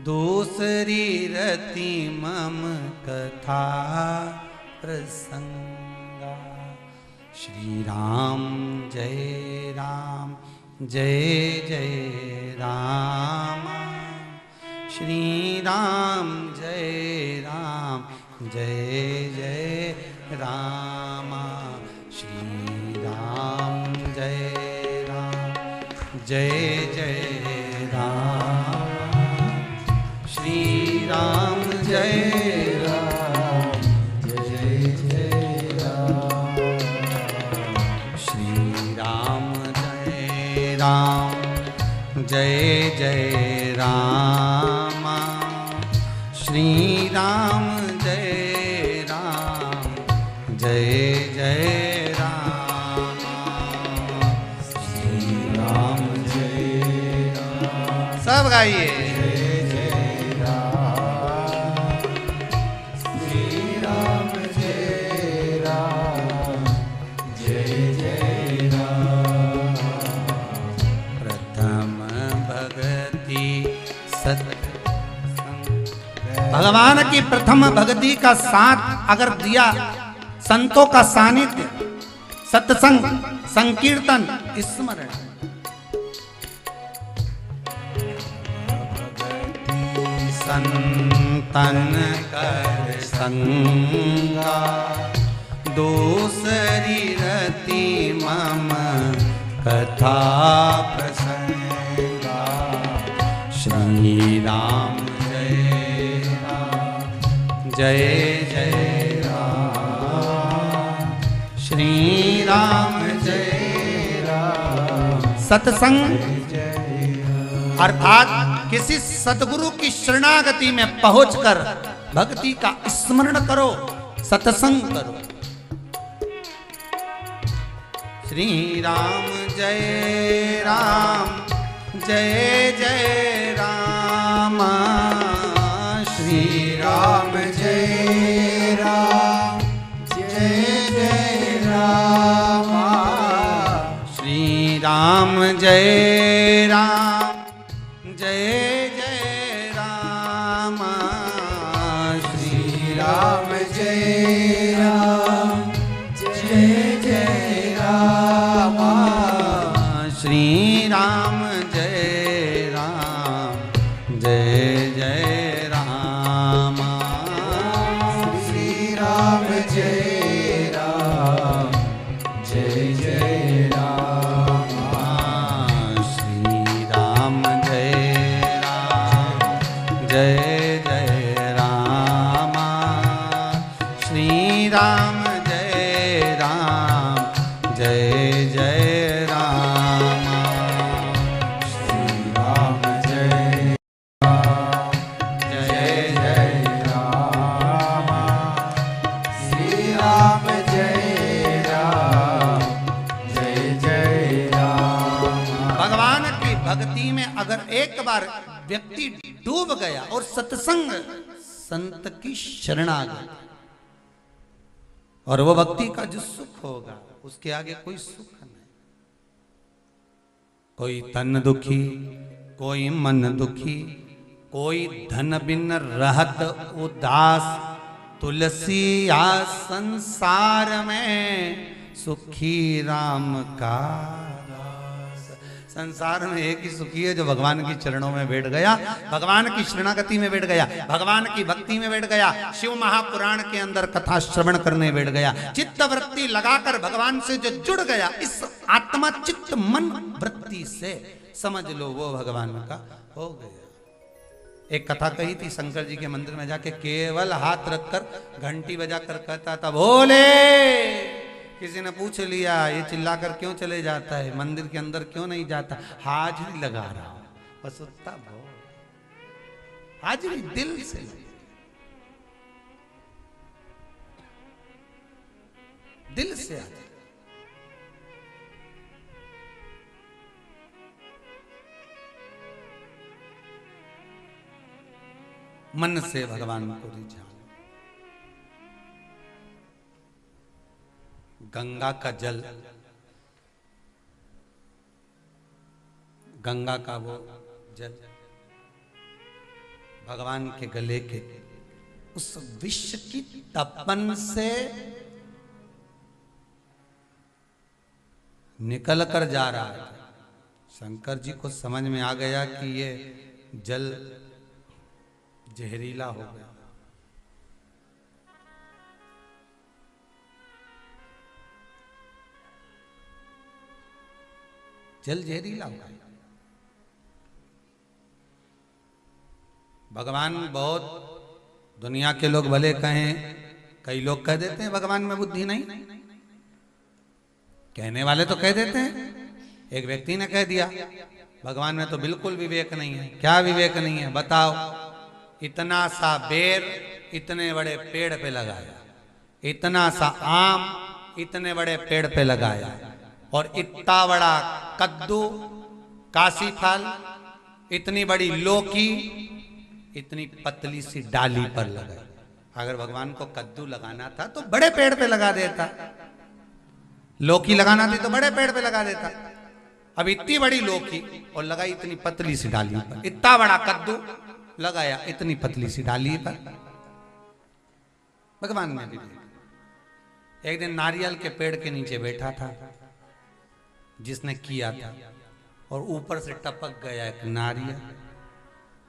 दूसरी रति मम कथा प्रसंगा। श्री राम जय राम, जय जय राम, श्री राम जय राम, जय जय राम, श्री राम जय राम, जय जय राम, श्री राम जय राम, जय जय राम, श्री राम जय राम, जय जय राम, श्री राम जय राम, जय जय राम, श्री राम जय राम। सब गाइए, जय जय राम, श्री राम जय राम, जय जय राम। प्रथम भक्ति सत्य, भगवान की प्रथम भक्ति का साथ अगर दिया, संतों का सानिध्य, सत्संग, संकीर्तन, स्मरण, संतन कर संगा, दूसरी रति मम कथा प्रसंगा। श्री राम जय जय राम, श्री राम जय राम। सत्संग अर्थात किसी सदगुरु की शरणागति में पहुंचकर भक्ति का स्मरण करो, सत्संग करो। श्री राम जय राम, जय जय राम, श्री राम जय राम, जय जय राम, श्री राम जय राम, जय जय राम, श्री राम जय राम, जय जय राम, श्री राम जय राम, जय जय राम, श्री राम जय राम, जय जय राम, श्री राम जय राम, जय जय राम, श्री राम जय राम, जय जय राम, श्री राम जय राम, जय जय राम, श्री राम जय राम, जय जय राम। भगवान की भक्ति में अगर एक बार व्यक्ति डूब गया और सत्संग संत की शरण आ गई, और वो भक्ति का जो सुख होगा उसके आगे कोई सुख नहीं। कोई तन दुखी, कोई मन दुखी, कोई धन बिन रहत उदास, तुलसी आ संसार में सुखी राम का दास। संसार में एक ही सुखी है जो भगवान की चरणों में बैठ गया, भगवान की शरणागति में बैठ गया, भगवान की भक्ति में बैठ गया, शिव महापुराण के अंदर कथा श्रवण करने बैठ गया, चित्त वृत्ति लगाकर भगवान से जो जुड़ गया, इस आत्मा चित्त मन वृत्ति से समझ लो वो भगवान का हो गया। एक कथा कही थी, शंकर जी के मंदिर में जाके केवल हाथ रखकर घंटी बजाकर कहता था भोले। किसी ने पूछ लिया ये चिल्लाकर क्यों चले जाता है, मंदिर के अंदर क्यों नहीं जाता? हाजिरी लगा रहा हूं, बस उतना बोल, हाजिरी दिल से, दिल से आती। मन से भगवान को रिझाओ। गंगा का जल, गंगा का वो जल भगवान के गले के उस विष की तपन से निकल कर जा रहा है। शंकर जी को समझ में आ गया कि ये जल जहरीला हो गया। जल जहरीला हो गया। भगवान बहुत, दुनिया के लोग भले कहें, कई लोग कह देते हैं भगवान में बुद्धि नहीं, कहने वाले तो कह देते हैं। एक व्यक्ति ने कह दिया भगवान में तो बिल्कुल विवेक नहीं है। क्या विवेक नहीं है बताओ? इतना सा बेर इतने बड़े पेड़ पे लगाया, इतना सा आम इतने बड़े पेड़ पे लगाया, और इतना बड़ा कद्दू, काशी फल, इतनी बड़ी लौकी इतनी पतली सी डाली पर लगाई। अगर भगवान को कद्दू लगाना था तो बड़े पेड़ पे लगा देता, लौकी लगाना थी तो बड़े पेड़ पे लगा देता। अब इतनी बड़ी लौकी और लगाई इतनी पतली सी डाली पर, इतना बड़ा कद्दू लगाया इतनी पतली सी डाली पर। भगवान ने भी एक दिन नारियल के पेड़ के नीचे बैठा था जिसने किया था, और ऊपर से टपक गया एक नारियल।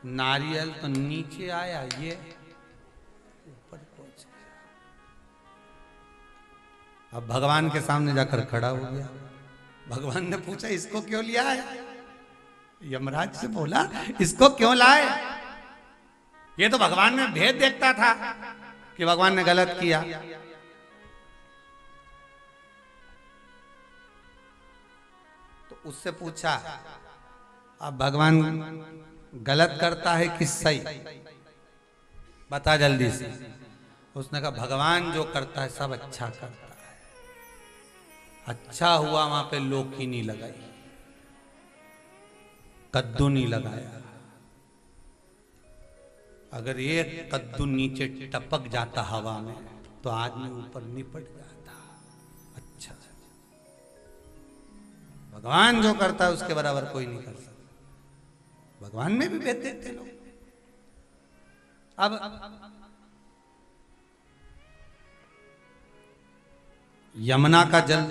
नारियल तो नीचे आया, ये ऊपर पहुंच गया। अब भगवान के सामने जाकर खड़ा हो गया। भगवान ने पूछा इसको क्यों लिया है? यमराज से बोला इसको क्यों लाए? ये तो भगवान में भेद देखता था कि भगवान ने गलत किया। तो उससे पूछा, अब भगवान गलत करता है कि सही? बता जल्दी से। उसने कहा भगवान जो करता है सब अच्छा करता है। अच्छा हुआ वहां पे लौकी नहीं लगाई, कद्दू नहीं लगाया। अगर ये कद्दू नीचे टपक जाता हवा में तो आदमी ऊपर निपट जाता। अच्छा, भगवान जो करता है उसके बराबर कोई नहीं कर सकता। भगवान में भी भेद देते लोग। अब यमुना का जल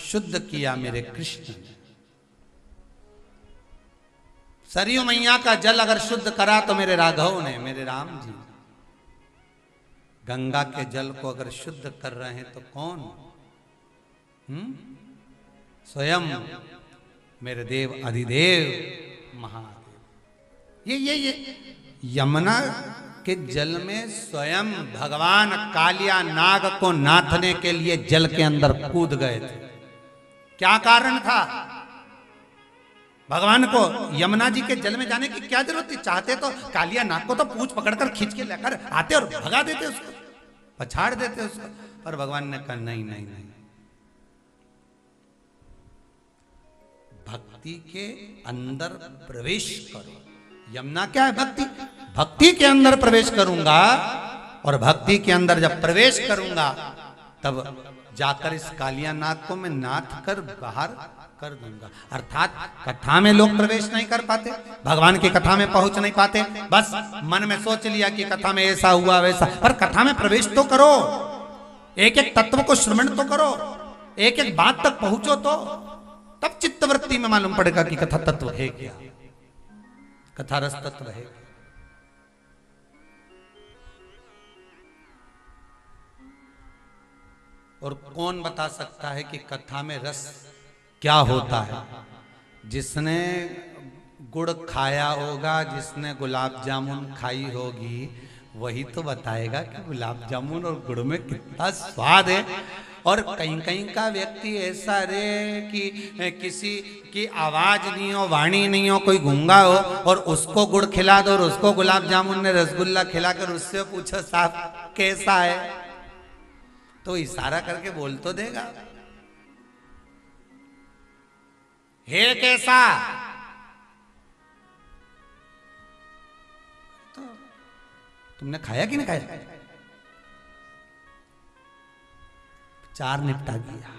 शुद्ध किया मेरे कृष्ण ने। सरयू मैया का जल अगर शुद्ध करा तो मेरे राघव ने, मेरे राम जी। गंगा के जल को अगर शुद्ध कर रहे हैं तो कौन? स्वयं मेरे देव अधिदेव महादेव। ये यमुना के जल में स्वयं भगवान कालिया नाग को नाथने के लिए जल के अंदर कूद गए थे। क्या कारण था? भगवान को यमुना जी के जल में जाने की क्या जरूरत थी? चाहते तो कालिया नाग को तो पूंछ पकड़कर खींच के लेकर आते और भगा देते उसको, पछाड़ देते उसको। पर भगवान ने कहा नहीं नहीं नहीं, भक्ति के अंदर प्रवेश करो। यमुना क्या है? भक्ति। भक्ति के अंदर प्रवेश करूंगा और भक्ति के अंदर जब प्रवेश करूंगा तब जाकर इस कालिया नाग को मैं नाथ कर बाहर कर दूंगा। अर्थात कथा में लोग प्रवेश नहीं कर पाते, भगवान की कथा में पहुंच नहीं पाते। बस मन में सोच लिया कि कथा में ऐसा हुआ वैसा, पर कथा में प्रवेश तो करो, एक एक तत्व को श्रवण तो करो, एक एक बात तक पहुंचो तो तब चित्तवृत्ति में मालूम पड़ेगा कि कथा तत्व है क्या, कथा रस तत्व है। और कौन बता सकता है कि कथा में रस क्या होता है? जिसने गुड़ खाया होगा, जिसने गुलाब जामुन खाई होगी, वही तो बताएगा कि गुलाब जामुन और गुड़ में कितना स्वाद है। और कहीं कहीं का व्यक्ति ऐसा रे कि किसी की आवाज नहीं हो, वाणी नहीं हो, कोई गूंगा हो और उसको गुड़ खिला दो और उसको गुलाब जामुन ने रसगुल्ला खिलाकर उससे पूछो साहब कैसा है, तो इशारा करके बोल तो देगा, हे कैसा। तो तुमने खाया कि नहीं खाया? चार निपटा दिया।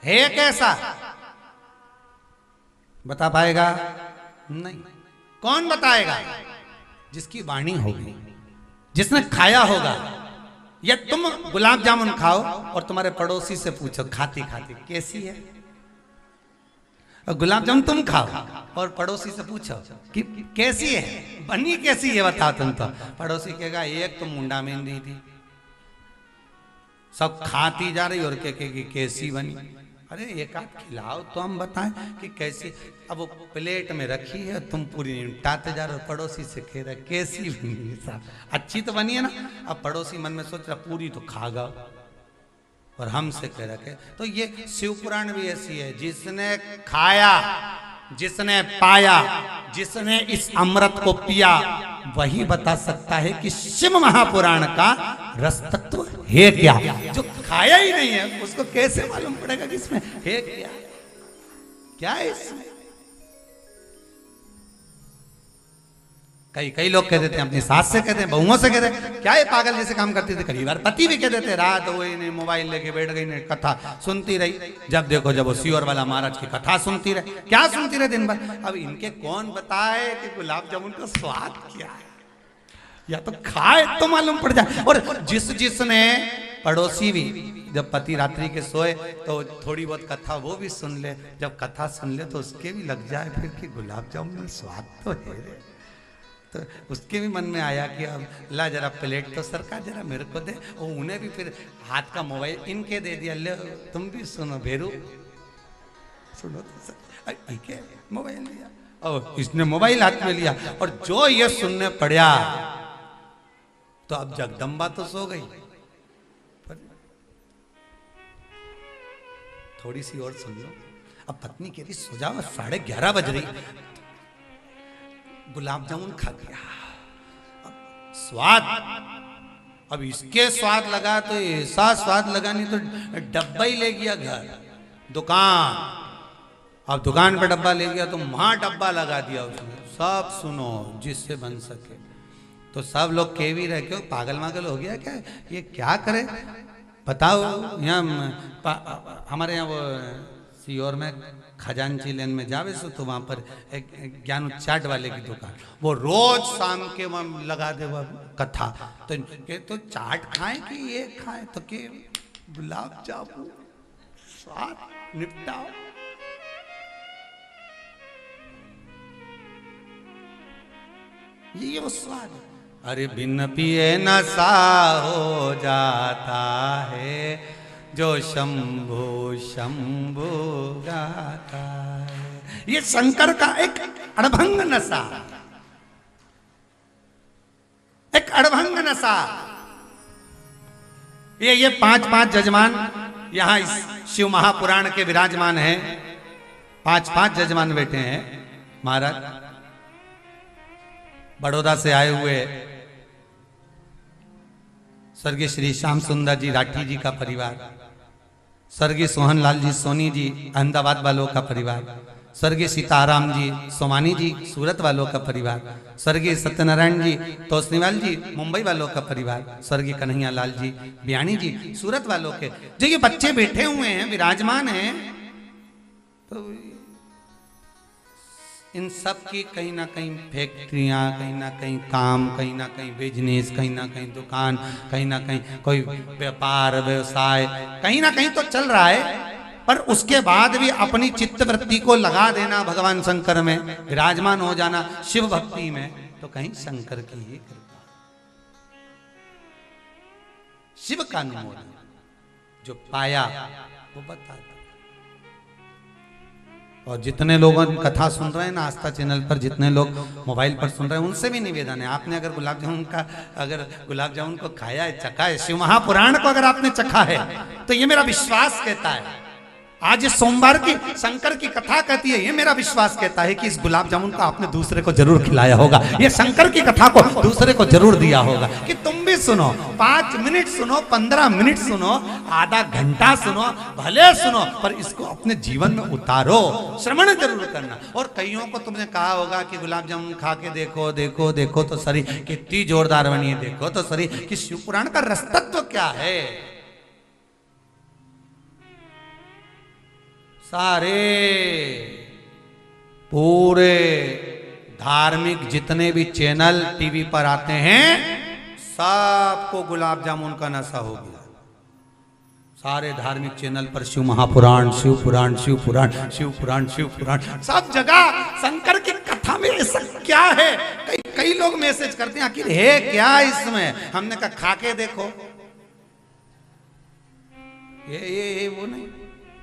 हे कैसा बता पाएगा? नहीं। कौन बताएगा? जिसकी वाणी होगी, जिसने खाया होगा। या तुम गुलाब जामुन खाओ और तुम्हारे पड़ोसी से पूछो खाती खाती कैसी है, और गुलाब जामुन तुम खाओ और पड़ोसी से पूछो कि कैसी है, बनी कैसी है बताओ तुम। तो पड़ोसी कहेगा एक तो मुंडा मेहंदी थी, सब खाती जा रही और कहेगी कैसी बनी। अरे एक आध खिलाओ तो हम बताएं कि कैसी। अब वो प्लेट में रखी है, तुम पूरी निपटाते जा रहे हो, पड़ोसी से कह रहे कैसी बनी साहब, अच्छी तो बनी है ना। अब पड़ोसी मन में सोच रहा पूरी तो खागा और हमसे कह रखे। तो ये शिव पुराण भी ऐसी है, जिसने खाया, जिसने पाया, जिसने इस अमृत को पिया, वही बता सकता है कि शिव महापुराण का रस तत्व है क्या। जो खाया ही नहीं है उसको कैसे मालूम पड़ेगा कि इसमें है क्या, क्या है इसमें। कई लोग कह देते हैं, अपनी सास से कहते हैं, बहुओं से कहते हैं, क्या ये पागल जैसे काम करती थी। कई बार पति भी कह देते हैं, रात हो गई नहीं, मोबाइल लेके बैठ गई नहीं, कथा सुनती रही। जब देखो जब वो सियोर वाला महाराज की कथा सुनती रहे, क्या सुनती रहे दिन भर। अब इनके कौन बताए कि गुलाब जामुन का स्वाद क्या है, या तो खाए तो मालूम पड़ जाए। और जिसने पड़ोसी भी जब पति रात्रि के सोए तो थोड़ी बहुत कथा वो भी सुन ले, जब कथा सुन ले तो उसके भी लग जाए फिर कि गुलाब जामुन में स्वाद तो है। तो उसके भी मन में आया कि अब ला जरा प्लेट तो सरकार जरा मेरे को दे। और उन्हें भी फिर हाथ का मोबाइल इनके दे दिया, ले तुम भी सुनो भेरू, सुनो तो सर, ठीक है मोबाइल लिया और इसने मोबाइल हाथ में लिया और जो ये सुनने पड़ा तो अब जगदम्बा तो सो गई, पर थोड़ी सी और सुन लो। अब पत्नी कह रही सो जाओ, 11:30 बज रही। गुलाब जामुन खा गया, स्वाद, अब इसके स्वाद लगा तो ऐसा स्वाद लगा, नहीं तो डब्बा ही ले गया घर, दुकान, अब दुकान पे डब्बा ले गया तो वहां डब्बा लगा दिया उसने, सब सुनो जिससे बन सके। तो सब लोग कह भी रहे, क्यों पागल मागल हो गया क्या, ये क्या करे बताओ। यहाँ हमारे यहाँ वो सीहोर में खजांची लेन में जावे सो तो वहां पर एक ज्ञान चाट वाले की दुकान, वो रोज शाम के वहां लगा दे वो कथा, तो चाट खाएं कि ये खाएं, तो के गुलाब जामुन स्वाद निपटाओ। ये वो स्वाद, अरे बिन पिए नशा हो जाता है, जो शंभु शंभु गाता है। ये शंकर का एक अड़भंग नशा, एक अड़भंग नशा। ये पांच जजमान यहां इस शिव महापुराण के विराजमान हैं, पांच जजमान बैठे हैं महाराज, बड़ौदा से आए हुए स्वर्गीय श्री श्याम सुंदर जी राठी जी का परिवार, स्वर्गीय सोहन लाल जी सोनी जी अहमदाबाद वालों का परिवार, स्वर्गीय सीताराम जी सोमानी जी सूरत वालों का परिवार, स्वर्गीय सत्यनारायण जी तोसनीवाल जी मुंबई वालों का परिवार, स्वर्गीय कन्हैया लाल जी बियानी जी सूरत वालों के, जो ये बच्चे बैठे हुए हैं विराजमान हैं, तो इन सब की कहीं ना कहीं फैक्ट्रियां, कहीं ना कहीं काम, कहीं ना कहीं बिजनेस, कहीं ना कहीं दुकान, कहीं ना कहीं कोई व्यापार व्यवसाय, कहीं ना कहीं तो चल रहा है, पर उसके बाद भी अपनी चित्त वृत्ति को लगा देना भगवान शंकर में, विराजमान हो जाना शिव भक्ति में, तो कहीं शंकर की ही कृपा, शिव का अनुमोदन जो पाया वो बता। और जितने लोग कथा सुन रहे हैं ना आस्था चैनल पर, जितने लोग मोबाइल पर सुन रहे हैं, उनसे भी निवेदन है, आपने अगर गुलाब जामुन को खाया है, चखा है, शिव महापुराण को अगर आपने चखा है, तो ये मेरा विश्वास कहता है, आज इस सोमवार की शंकर की कथा कहती है, ये मेरा विश्वास कहता है कि इस गुलाब जामुन को आपने दूसरे को जरूर खिलाया होगा, ये शंकर की कथा को दूसरे को जरूर दिया होगा, कि तुम भी सुनो, 5 मिनट सुनो, 15 मिनट सुनो, आधा घंटा सुनो, भले सुनो, पर इसको अपने जीवन में उतारो, श्रवण जरूर करना। और कईयों को तुमने कहा होगा कि गुलाब जामुन खा के देखो देखो देखो तो सही, कितनी जोरदार बनी है, देखो तो सही कि शिव पुराण का रसतत्व क्या है। सारे पूरे धार्मिक जितने भी चैनल टीवी पर आते हैं, सबको गुलाब जामुन का नशा हो गया। सारे धार्मिक चैनल पर शिव महापुराण, शिव पुराण, शिव पुराण, शिव पुराण, शिव पुराण, सब जगह शंकर की कथा में ऐसा क्या है। कई लोग मैसेज करते हैं आखिर है क्या इसमें, हमने कहा खा के देखो, ये वो नहीं,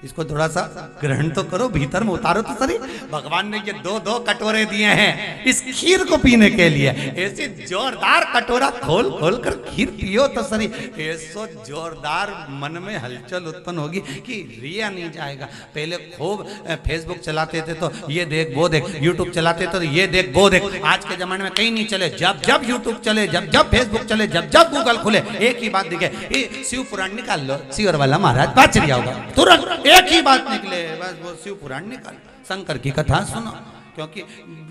इसको थोड़ा सा ग्रहण तो करो, भीतर में उतारो तो सही। भगवान ने ये 2-2 कटोरे दिए हैं इस खीर को पीने के लिए, ऐसे जोरदार कटोरा खोल खोल कर खीर पियो तो सही, ऐसो जोरदार मन में हलचल उत्पन्न होगी कि रिया नहीं जाएगा। पहले खूब फेसबुक चलाते थे तो ये देख वो देख, यूट्यूब चलाते थे तो ये देख वो देख, आज के जमाने में कहीं नहीं चले, जब जब यूट्यूब चले, जब जब फेसबुक चले, जब जब गूगल खुले, एक ही बात दिखे, ये शिव पुराण निकाल लो, शिवर वाला महाराज बाच रिया होगा, तुरंत एक ही बात निकले, बस वो शिव पुराण निकाल, शंकर की कथा सुनो। क्योंकि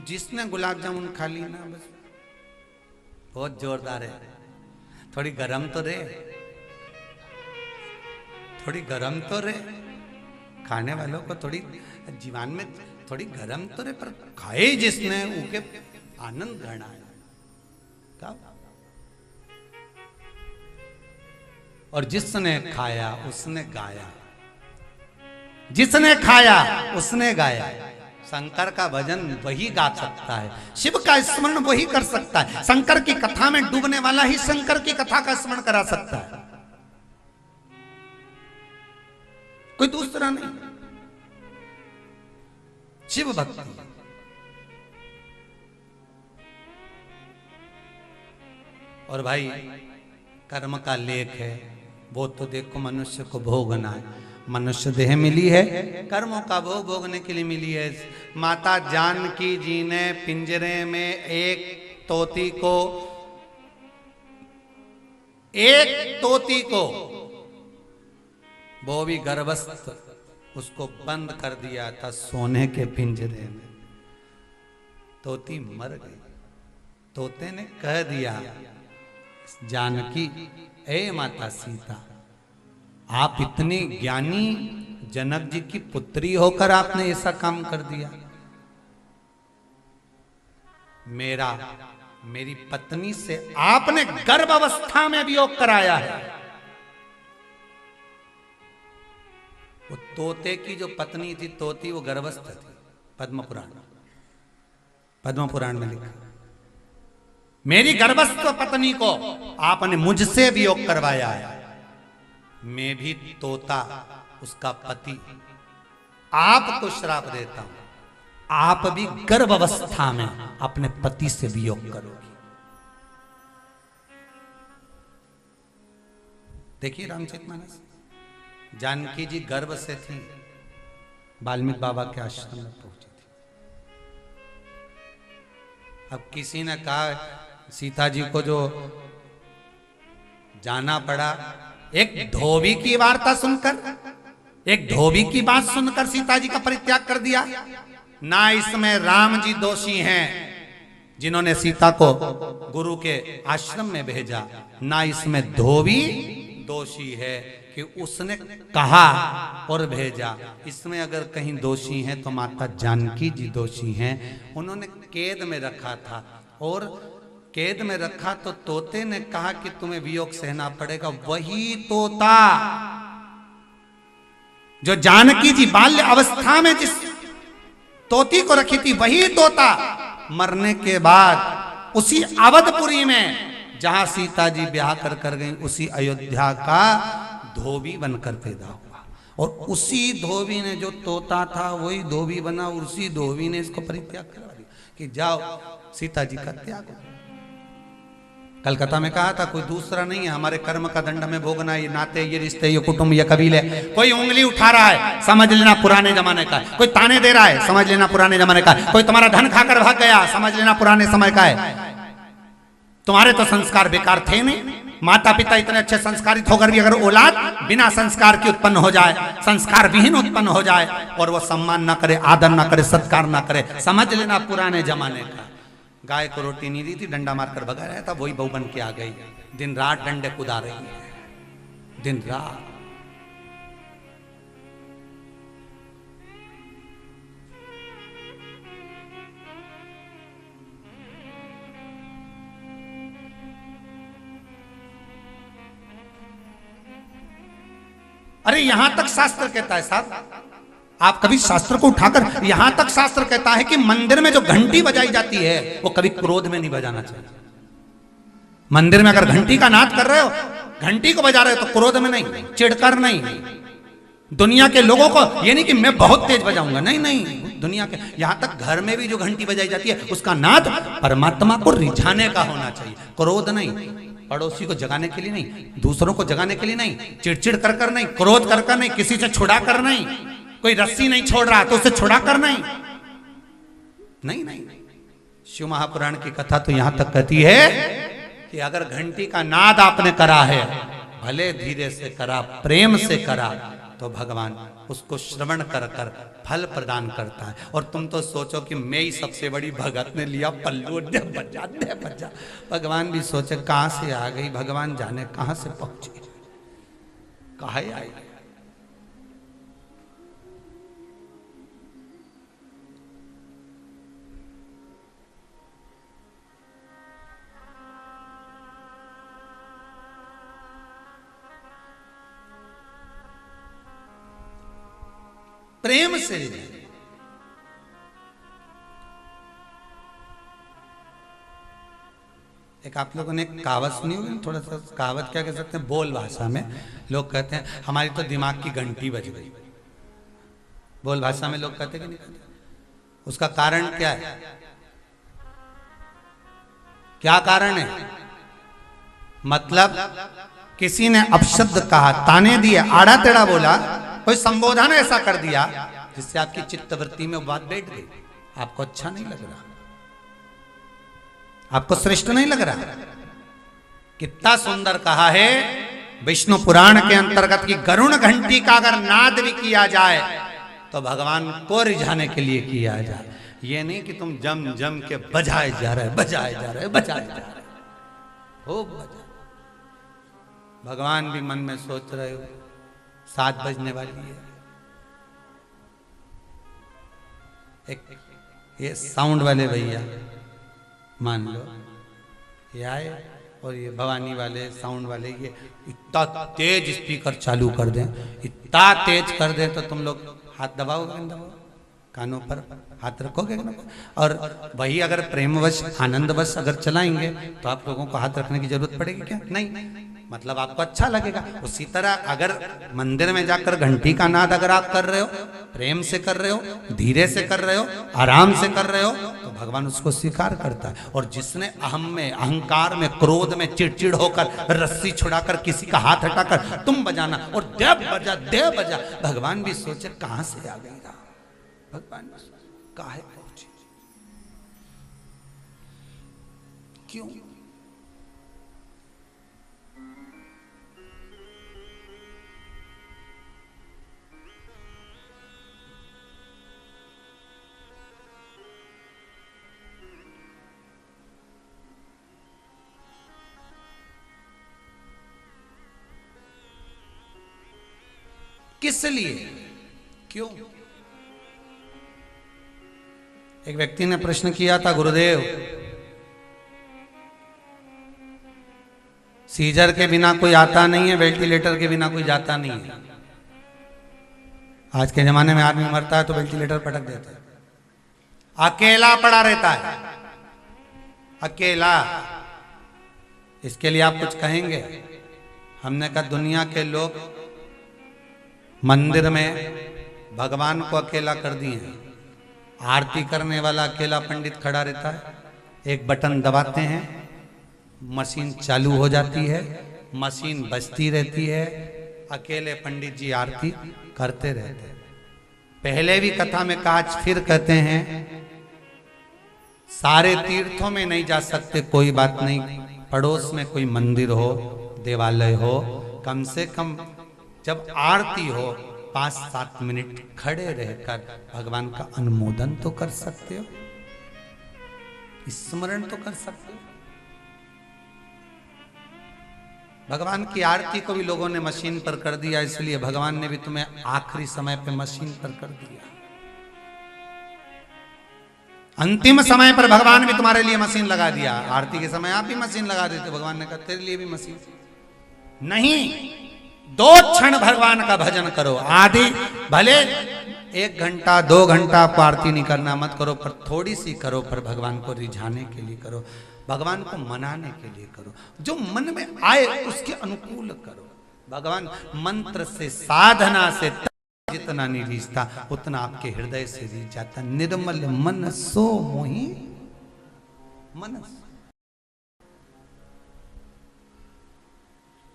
जिसने गुलाब जामुन खा ली ना, बस बहुत जोरदार है, थोड़ी गरम तो रहे, थोड़ी गरम तो रहे, खाने वालों को थोड़ी जीवन में थोड़ी गरम तो रहे, पर खाए जिसने उनके आनंद गणा है। और जिसने खाया उसने गाया, जिसने खाया उसने गाया। शंकर का भजन वही गा सकता है, शिव का स्मरण वही कर सकता है, शंकर की कथा में डूबने वाला ही शंकर की कथा का स्मरण करा सकता है, कोई दूसरा नहीं। शिव भक्ति और भाई कर्म का लेख है, वो तो देखो मनुष्य को भोगना है, मनुष्य देह मिली है, कर्मों का भोग भोगने के लिए मिली है। माता जानकी जी ने पिंजरे में एक तोती को वो भी गर्भस्थ उसको बंद कर दिया था सोने के पिंजरे में। तोती मर गई। तोते ने कह दिया जानकी, ए माता सीता, आप इतनी ज्ञानी जनक जी की पुत्री होकर आपने ऐसा काम कर दिया। मेरी पत्नी से आपने गर्भ अवस्था में वियोग कराया है। वो तोते की जो पत्नी थी, तोती, वो गर्भस्थ थी। पद्म पुराण में लिखा, मेरी गर्भस्थ पत्नी को आपने मुझसे वियोग करवाया है। मैं भी तोता, उसका पति, आपको श्राप देता हूं, आप भी गर्भ अवस्था में अपने पति से वियोग करोगी। देखिए रामचरितमानस, जानकी जी गर्भ से थी, वाल्मीकि बाबा के आश्रम में पहुंची थी। अब किसी ने कहा सीता जी को जो जाना पड़ा, एक धोबी की वार्ता सुनकर, एक धोबी की बात सुनकर सीता जी का परित्याग कर दिया। ना इसमें राम जी दोषी हैं जिन्होंने सीता को गुरु के आश्रम में भेजा, ना इसमें धोबी दोषी है कि उसने कहा और भेजा। इसमें अगर कहीं दोषी हैं तो माता जानकी जी दोषी हैं। उन्होंने कैद में रखा था, और कैद में रखा तो तोते ने कहा कि तुम्हें वियोग सहना पड़ेगा। वही तोता जो जानकी जी बाल्य अवस्था में जिस तोती को रखी थी, वही तोता मरने के बाद उसी अवधपुरी में जहां सीता जी ब्याह कर गई, उसी अयोध्या का धोबी बनकर पैदा हुआ। और उसी धोबी ने, जो तोता था वही धोबी बना, उसी धोबी ने इसको परित्याग करवा दिया कि जाओ सीता जी का त्याग। कलकत्ता में कहा था कोई दूसरा नहीं है, हमारे कर्म का दंड में भोगना, ये नाते, ये रिश्ते, ये कुटुंब, ये कबीले। कोई उंगली उठा रहा है, समझ लेना पुराने जमाने का है। कोई ताने दे रहा है, समझ लेना पुराने जमाने का है। कोई तुम्हारा धन खाकर भाग गया, समझ लेना पुराने समय का है। तुम्हारे तो संस्कार बेकार थे नहीं। माता पिता इतने अच्छे संस्कारित होकर भी अगर औलाद बिना संस्कार की उत्पन्न हो जाए, संस्कार विहीन उत्पन्न हो जाए, और वो सम्मान ना करे, आदर ना करे, सत्कार ना करे, समझ लेना पुराने जमाने का। गाय को रोटी नहीं दी थी, डंडा मारकर भगा रहा था, वही बहू बन के आ गई, दिन रात डंडे कुदा रही है, दिन रात। अरे यहां तक शास्त्र कहता है साहब, आप कभी शास्त्र को उठाकर, यहां तक शास्त्र कहता है कि मंदिर में जो घंटी बजाई जाती है वो कभी क्रोध में नहीं बजाना चाहिए। मंदिर में अगर घंटी का नाद कर रहे हो, घंटी को बजा रहे हो तो क्रोध में नहीं, चिढ़कर नहीं। दुनिया के लोगों को ये नहीं कि मैं बहुत तेज बजाऊंगा, नहीं नहीं, दुनिया के, यहां तक घर में भी जो घंटी बजाई जाती है उसका नाद परमात्मा को रिझाने का होना चाहिए, क्रोध नहीं। पड़ोसी को जगाने के लिए नहीं, दूसरों को जगाने के लिए नहीं, चिड़चिड़ कर नहीं, क्रोध कर नहीं, किसी से छुड़ा कर नहीं, कोई रस्सी नहीं छोड़ रहा तो उसे छुड़ा कर नहीं, नहीं नहीं। शिव महापुराण की कथा तो यहां तक कहती है कि अगर घंटी का नाद आपने करा है, भले धीरे से करा, प्रेम से करा, तो भगवान उसको श्रवण कर फल प्रदान करता है। और तुम तो सोचो कि मैं ही सबसे बड़ी भगत ने लिया पल्लू, बजा। भगवान भी सोचे कहां से आ गई, भगवान जाने कहां से पहुंची, कहां आई। प्रेम से एक आप लोगों ने कहावत सुनी होगी, थोड़ा सा कहावत क्या कह सकते हैं, बोल भाषा में लोग कहते हैं हमारी तो दिमाग की घंटी बज गई। बोल भाषा में लोग कहते कि नहीं कहते? उसका कारण क्या है? क्या कारण है? मतलब किसी ने अपशब्द कहा, ताने दिए, आड़ा टेढ़ा बोला, कोई संबोधन ऐसा कर दिया जिससे आपकी चित्तवृत्ति में बात बैठ गई, आपको अच्छा नहीं लग रहा, आपको श्रेष्ठ नहीं लग रहा। कितना सुंदर कहा है विष्णु पुराण के अंतर्गत की गरुण घंटी का अगर नाद भी किया जाए तो भगवान को रिझाने के लिए किया जाए, ये नहीं कि तुम जम जम के बजाए जा रहे, बजाए जा रहे, बजाए जा रहे, खूब बजा। भगवान भी मन में सोच रहे हो 7 बजने वाली है। एक ये साउंड वाले भैया मान लो ये आए और ये भवानी वाले साउंड वाले ये इतना तेज स्पीकर चालू कर दें, इतना तेज कर दें तो तुम लोग हाथ दबाओगे नहीं दबाओ, कानों पर हाथ रखोगे ना। और वही अगर प्रेमवश आनंदवश अगर चलाएंगे तो आप लोगों को हाथ रखने की जरूरत पड़ेगी क्या? नहीं, मतलब आपको अच्छा लगेगा। उसी तरह अगर मंदिर में जाकर घंटी का नाद अगर आप कर रहे हो, प्रेम से कर रहे हो, धीरे से कर रहे हो, आराम से कर रहे हो, तो भगवान उसको स्वीकार करता है। और जिसने अहम में, अहंकार में, क्रोध में चिड़चिड़ होकर रस्सी छुड़ाकर किसी का हाथ हटाकर तुम बजाना और देव बजा, भगवान भी सोचे कहां से आ गई, भगवान काहे पहुंचे, क्यों? किस लिए, क्यों? एक व्यक्ति ने प्रश्न किया था, गुरुदेव सीजर के बिना कोई आता नहीं है, वेंटिलेटर के बिना कोई जाता नहीं है। आज के जमाने में आदमी मरता है तो वेंटिलेटर पटक देता है, अकेला पड़ा रहता है, अकेला। इसके लिए आप कुछ कहेंगे? हमने कहा दुनिया के लोग मंदिर में भगवान को अकेला कर दिए हैं, आरती करने वाला अकेला पंडित खड़ा रहता है, एक बटन दबाते हैं, मशीन चालू हो जाती है, मशीन बजती रहती है, अकेले पंडित जी आरती करते रहते हैं। पहले भी कथा में कहा, फिर कहते हैं सारे तीर्थों में नहीं जा सकते, कोई बात नहीं, पड़ोस में कोई मंदिर हो, देवालय हो, कम से कम जब आरती हो 5-7 मिनट खड़े रहकर भगवान का अनुमोदन तो कर सकते हो, स्मरण तो कर सकते हो। भगवान की आरती को भी लोगों ने मशीन पर कर दिया, इसलिए भगवान ने भी तुम्हें आखिरी समय पे मशीन पर कर दिया। अंतिम समय पर भगवान भी तुम्हारे लिए मशीन लगा दिया। आरती के समय आप भी मशीन लगा देते, भगवान ने कहा तेरे लिए भी मशीन नहीं। 2 क्षण भगवान का भजन करो, आदि भले 1 घंटा 2 घंटा आपको आरती नहीं करना, मत करो, पर थोड़ी सी करो, पर भगवान को रिझाने के लिए करो, भगवान को मनाने के लिए करो, जो मन में आए उसके अनुकूल करो। भगवान मंत्र से, साधना से जितना नहीं रिझता उतना आपके हृदय से रिझ जाता। निर्मल मन सो मोहि मन।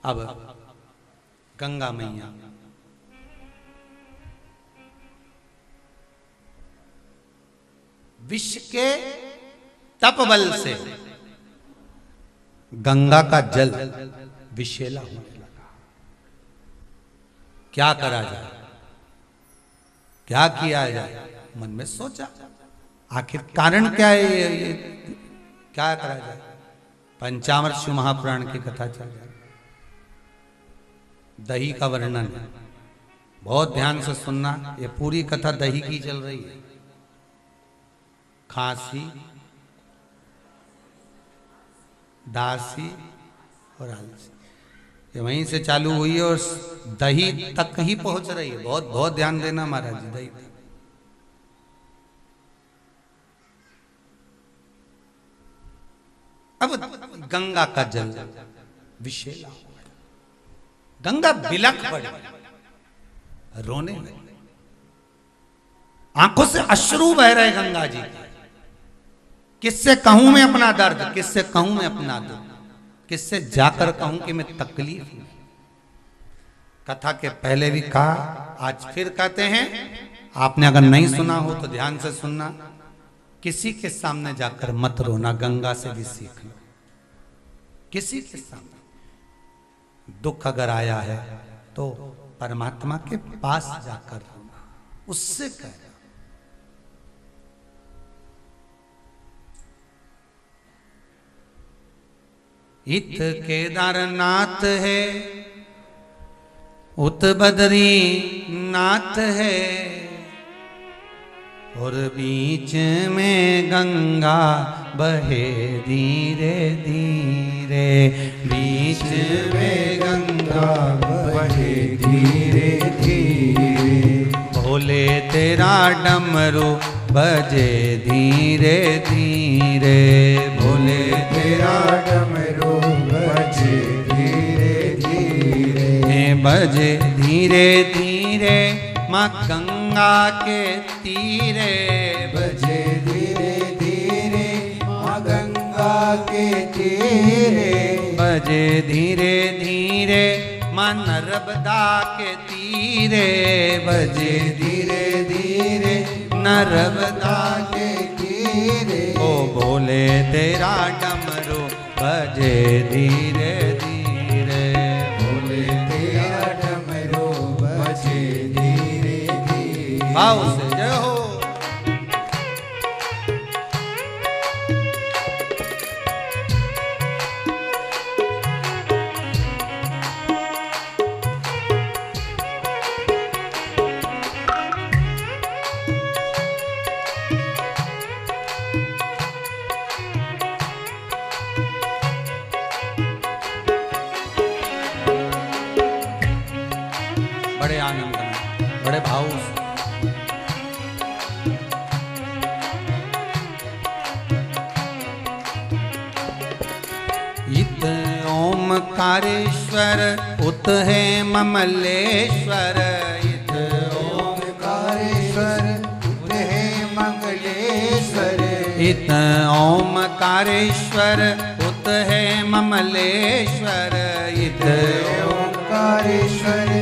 अब गंगा मैया विश्व के तप बल से गंगा का जल विषैला होने लगा। क्या करा जाए, क्या किया जाए? मन में सोचा, आखिर कारण क्या है, ये क्या करा जाए? पंचामृत शिव महापुराण की कथा चल जाए, दही का वर्णन है, बहुत ध्यान से सुनना, ये पूरी कथा दही की चल रही है। खांसी, दासी और आलसी, ये वहीं से चालू हुई है और दही तक ही पहुंच रही है। बहुत बहुत ध्यान देना महाराज जी, दही तक। अब गंगा का जल विषैला, गंगा बिलख पड़ी, रोने लगी, आंखों से अश्रु बह रहे गंगा जी। किससे कहूं मैं अपना दर्द, किससे कहूं मैं अपना दुख, किससे जाकर कहूं कि मैं तकलीफ में। कथा के पहले भी कहा, आज फिर कहते हैं। आपने अगर नहीं सुना हो तो ध्यान से सुनना। किसी के सामने जाकर मत रोना, गंगा से भी सीख लो। किसी के सामने दुख अगर आया है तो परमात्मा के पास जाकर रोना, उससे कह रहा। इत केदारनाथ है, उत बद्री नाथ है, और बीच में गंगा बहे धीरे धीरे, बीच में गंगा बहे धीरे धीरे, भोले तेरा डमरू बजे धीरे धीरे, भोले तेरा डमरू बजे धीरे धीरे, बजे धीरे धीरे माँ गंगा के तीरे, बजे धीरे धीरे माँ गंगा के तीरे, बजे धीरे धीरे माँ नर्मदा के तीरे, बजे धीरे धीरे नर्मदा के तीरे, ओ बोले तेरा डमरू बजे धीरे धीरे, बोले तेरा डमरू बजे धीरे धीरे। भाव से जय हो। बड़े आनंद में, बड़े भाव से। इत ओमकारेश्वर उत है ममलेश्वर, इत ओमकारेश्वर उत है मंगलेश्वर, इत ओमकारेश्वर उत है ममलेश्वर, इत ओमकारेश्वर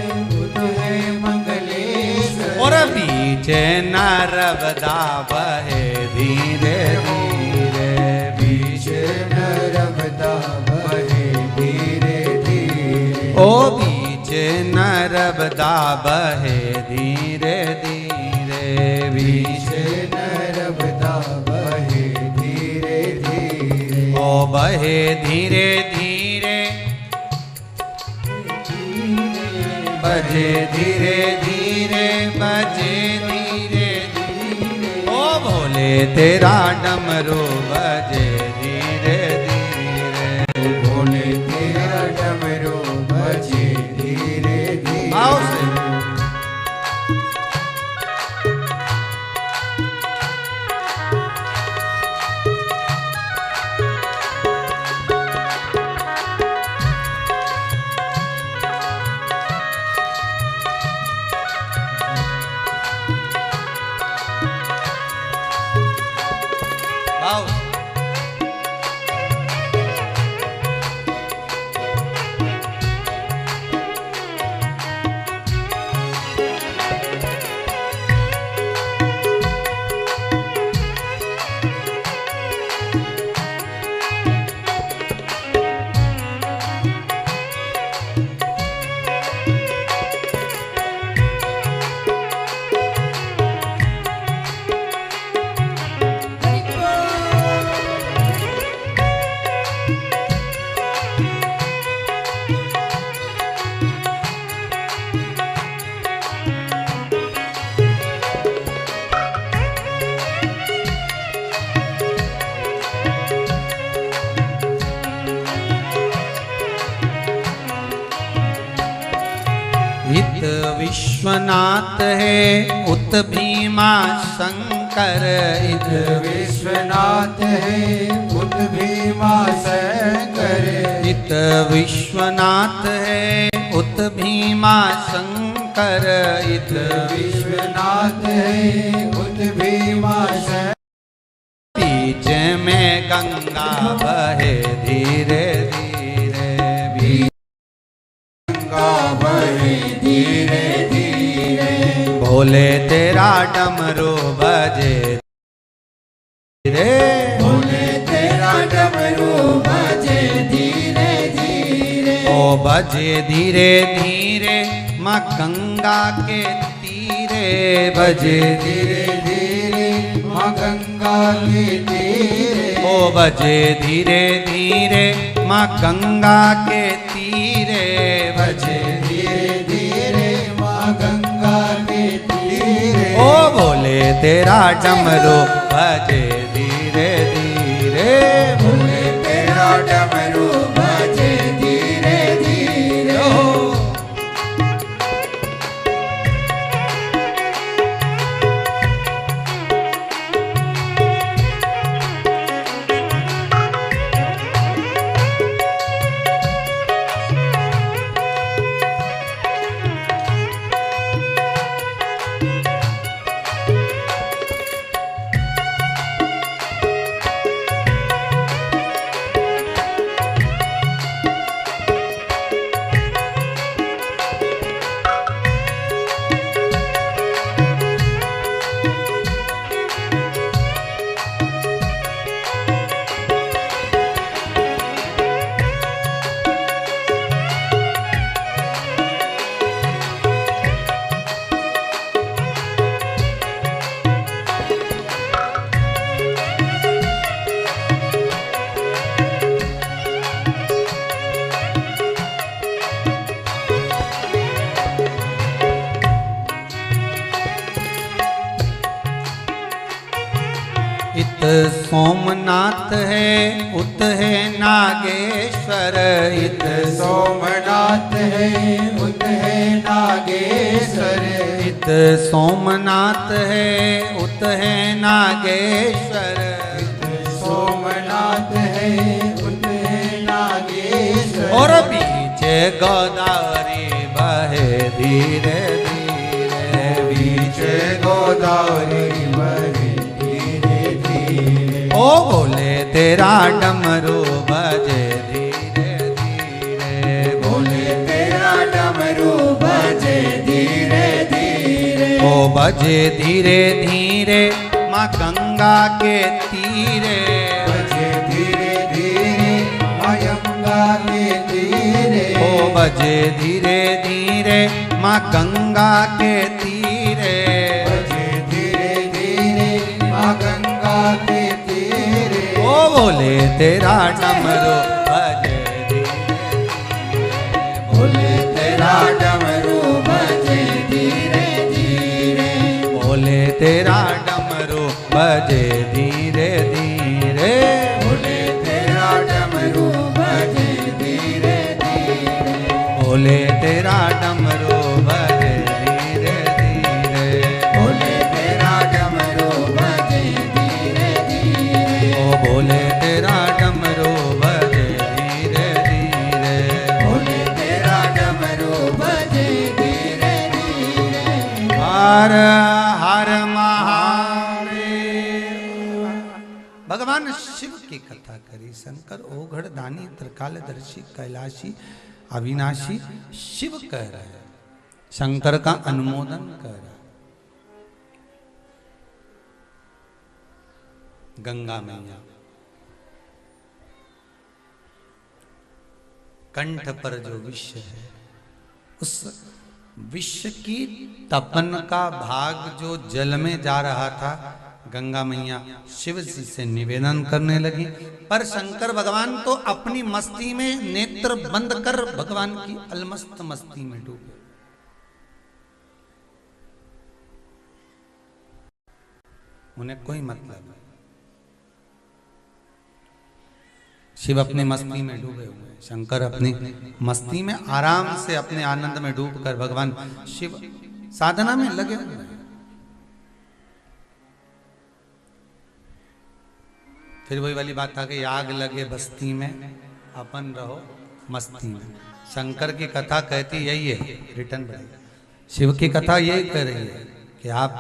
और बीच नर्मदा बहे धीरे धीरे, बीच नर्मदा बहे धीरे धीरे, ओ बीच नर्मदा बहे धीरे धीरे, बीच नर्मदा बहे धीरे धीरे, ओ बहे धीरे धीरे, बजे धीरे धीरे, बजे धीरे धीरे, ओ भोले तेरा डमरू बजे धीरे धीरे, भोले तेरा डमरू बजे धीरे धीरे। आओ से इत विश्वनाथ है उत भीमा शंकर, इत विश्वनाथ है उत भीमा शंकर, इत विश्वनाथ है उत भीमा शंकर, इत विश्वनाथ है उत भीमा शंकर, बीच में गंगा बहे धीरे धीरे, बीच गंगा बहे भोले तेरा डमरू बजे धीरे, भोले तेरा डमरू बजे धीरे धीरे, ओ बजे धीरे धीरे माँ गंगा के तीरे, बजे धीरे धीरे माँ गंगा के तीरे, ओ बजे धीरे धीरे माँ गंगा के तीरे, बजे धीरे धीरे माँ गंगा के तीरे, ओ भोले तेरा डमरू बजे धीरे धीरे, भोले तेरा डमरू बजे धीरे धीरे, इत सोमनाथ है उत है नागेश्वर, इत सोमनाथ है उत है नागेश्वर, इत सोमनाथ है उत है नागेश्वर, सोमनाथ है उत है नागेश्वर, और बीच गोदावरी बहे धीरे धीरे, बीच गोदावरी बहे धीरे धीरे, ओ भोले तेरा डमरू बजे धीरे धीरे, भोले तेरा डमरू बजे धीरे धीरे, ओ बजे धीरे धीरे माँ गंगा के तीरे, बजे धीरे धीरे माँ गंगा के तीरे, ओ बजे धीरे धीरे माँ गंगा के तीरे, बजे धीरे धीरे माँ गंगा के तीरे, ओ भोले तेरा डमरू बजे धीरे भोले तेरा डमरू बजे धीरे धीरे, भोले तेरा डमरू बजे धीरे धीरे, भोले तेरा डमरू बजे धीरे धीरे, भोले तेरा डमरू बजे धीरे धीरे, भोले तेरा डमरू बजे धीरे धीरे, ओ भोले तेरा डमरू बजे धीरे धीरे, भोले तेरा डमरू बजे धीरे धीरे, हर हर महादेव। भगवान शिव की कथा करी। शंकर ओघड़ दानी त्रिकालदर्शी कैलाशी अविनाशी शिव कह रहे हैं, शंकर का अनुमोदन कर रहा है। गंगा मैया कंठ पर जो विष है, उस विष की तपन का भाग जो जल में जा रहा था, गंगा मैया शिव जी से निवेदन करने लगी। पर शंकर भगवान तो अपनी मस्ती में नेत्र बंद कर भगवान की अलमस्त मस्ती में डूबे। उन्हें कोई मतलब नहीं, शिव अपनी मस्ती में डूबे हुए, शंकर अपनी मस्ती में आराम से अपने आनंद में डूबकर भगवान शिव साधना में लगे हुए हैं। फिर वही वाली बात आ गई, आग लगे बस्ती में अपन रहो मस्ती में। शंकर की कथा कहती यही है, रिटर्न बढ़ेगा। शिव की कथा यही कह रही है कि आप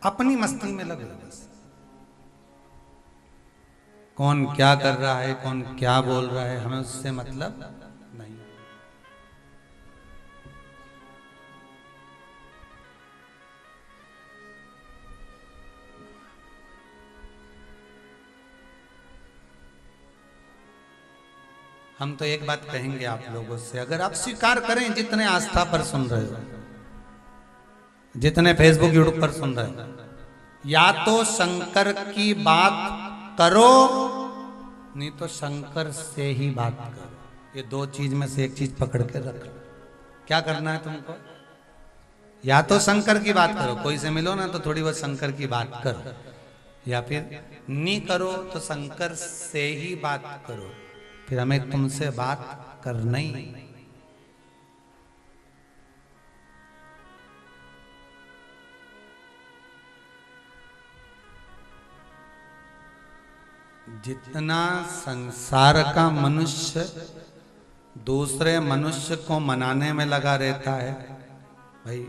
अपनी मस्ती में लगे बस। कौन क्या कर रहा है, कौन क्या बोल रहा है, हमें उससे मतलब नहीं। हम तो एक बात कहेंगे आप लोगों से, अगर आप स्वीकार करें, जितने आस्था पर सुन रहे हो, जितने फेसबुक यूट्यूब पर सुन रहे हो, या तो शंकर की बात करो, नहीं तो शंकर से ही बात करो। ये दो चीज में से एक चीज पकड़ के रख लो। क्या करना है तुमको? या तो शंकर की बात करो, कोई से मिलो ना तो थोड़ी बहुत शंकर की बात करो, या फिर नहीं करो तो शंकर से ही बात करो। फिर हमें तुमसे बात करना ही। जितना संसार का मनुष्य दूसरे मनुष्य को मनाने में लगा रहता है, भाई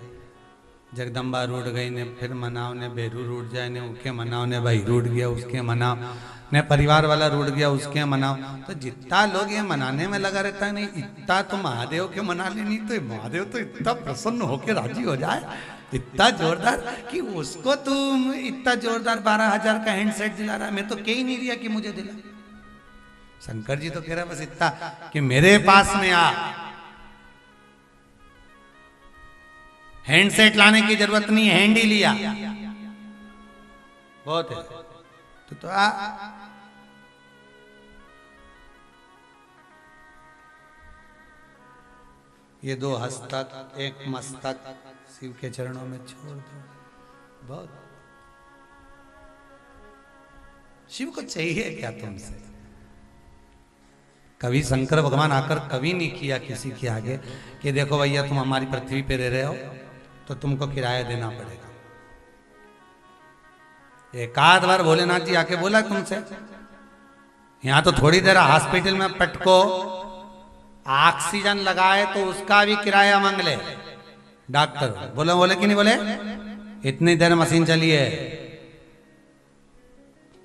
जगदम्बा रूठ गई ने फिर मनाओ, ने बेरू रूठ जाए ने उसके मनाओ, ने भाई रूठ गया उसके मनाओ, ने परिवार वाला रूठ गया उसके मनाओ। तो जितना लोग ये मनाने में लगा रहता है, नहीं इतना तो महादेव के मना ले, नहीं तो महादेव तो इतना प्रसन्न होके राजी हो जाए, इतना जोरदार कि उसको तुम इतना जोरदार 12,000 का हैंडसेट दिला रहा है। मैं तो कह ही नहीं दिया कि मुझे दिला। शंकर जी तो कह रहा बस इतना कि मेरे पास में आ, हैंडसेट लाने की जरूरत नहीं, हैंड ही लिया बहुत है। तो आ ये दो हस्तक एक मस्तक शिव के चरणों में छोड़ दो, बहुत। शिव को चाहिए क्या तुमसे? कभी शंकर भगवान आकर कभी नहीं किया किसी के आगे कि देखो भैया तुम हमारी पृथ्वी पे रह रहे हो तो तुमको किराया देना पड़ेगा। एक आध बार भोलेनाथ जी आके बोला तुमसे? यहां तो थोड़ी देर हॉस्पिटल में पटको, ऑक्सीजन लगाए तो उसका भी किराया मांग ले डॉक्टर। बोले कि नहीं बोले? इतनी देर मशीन चली है,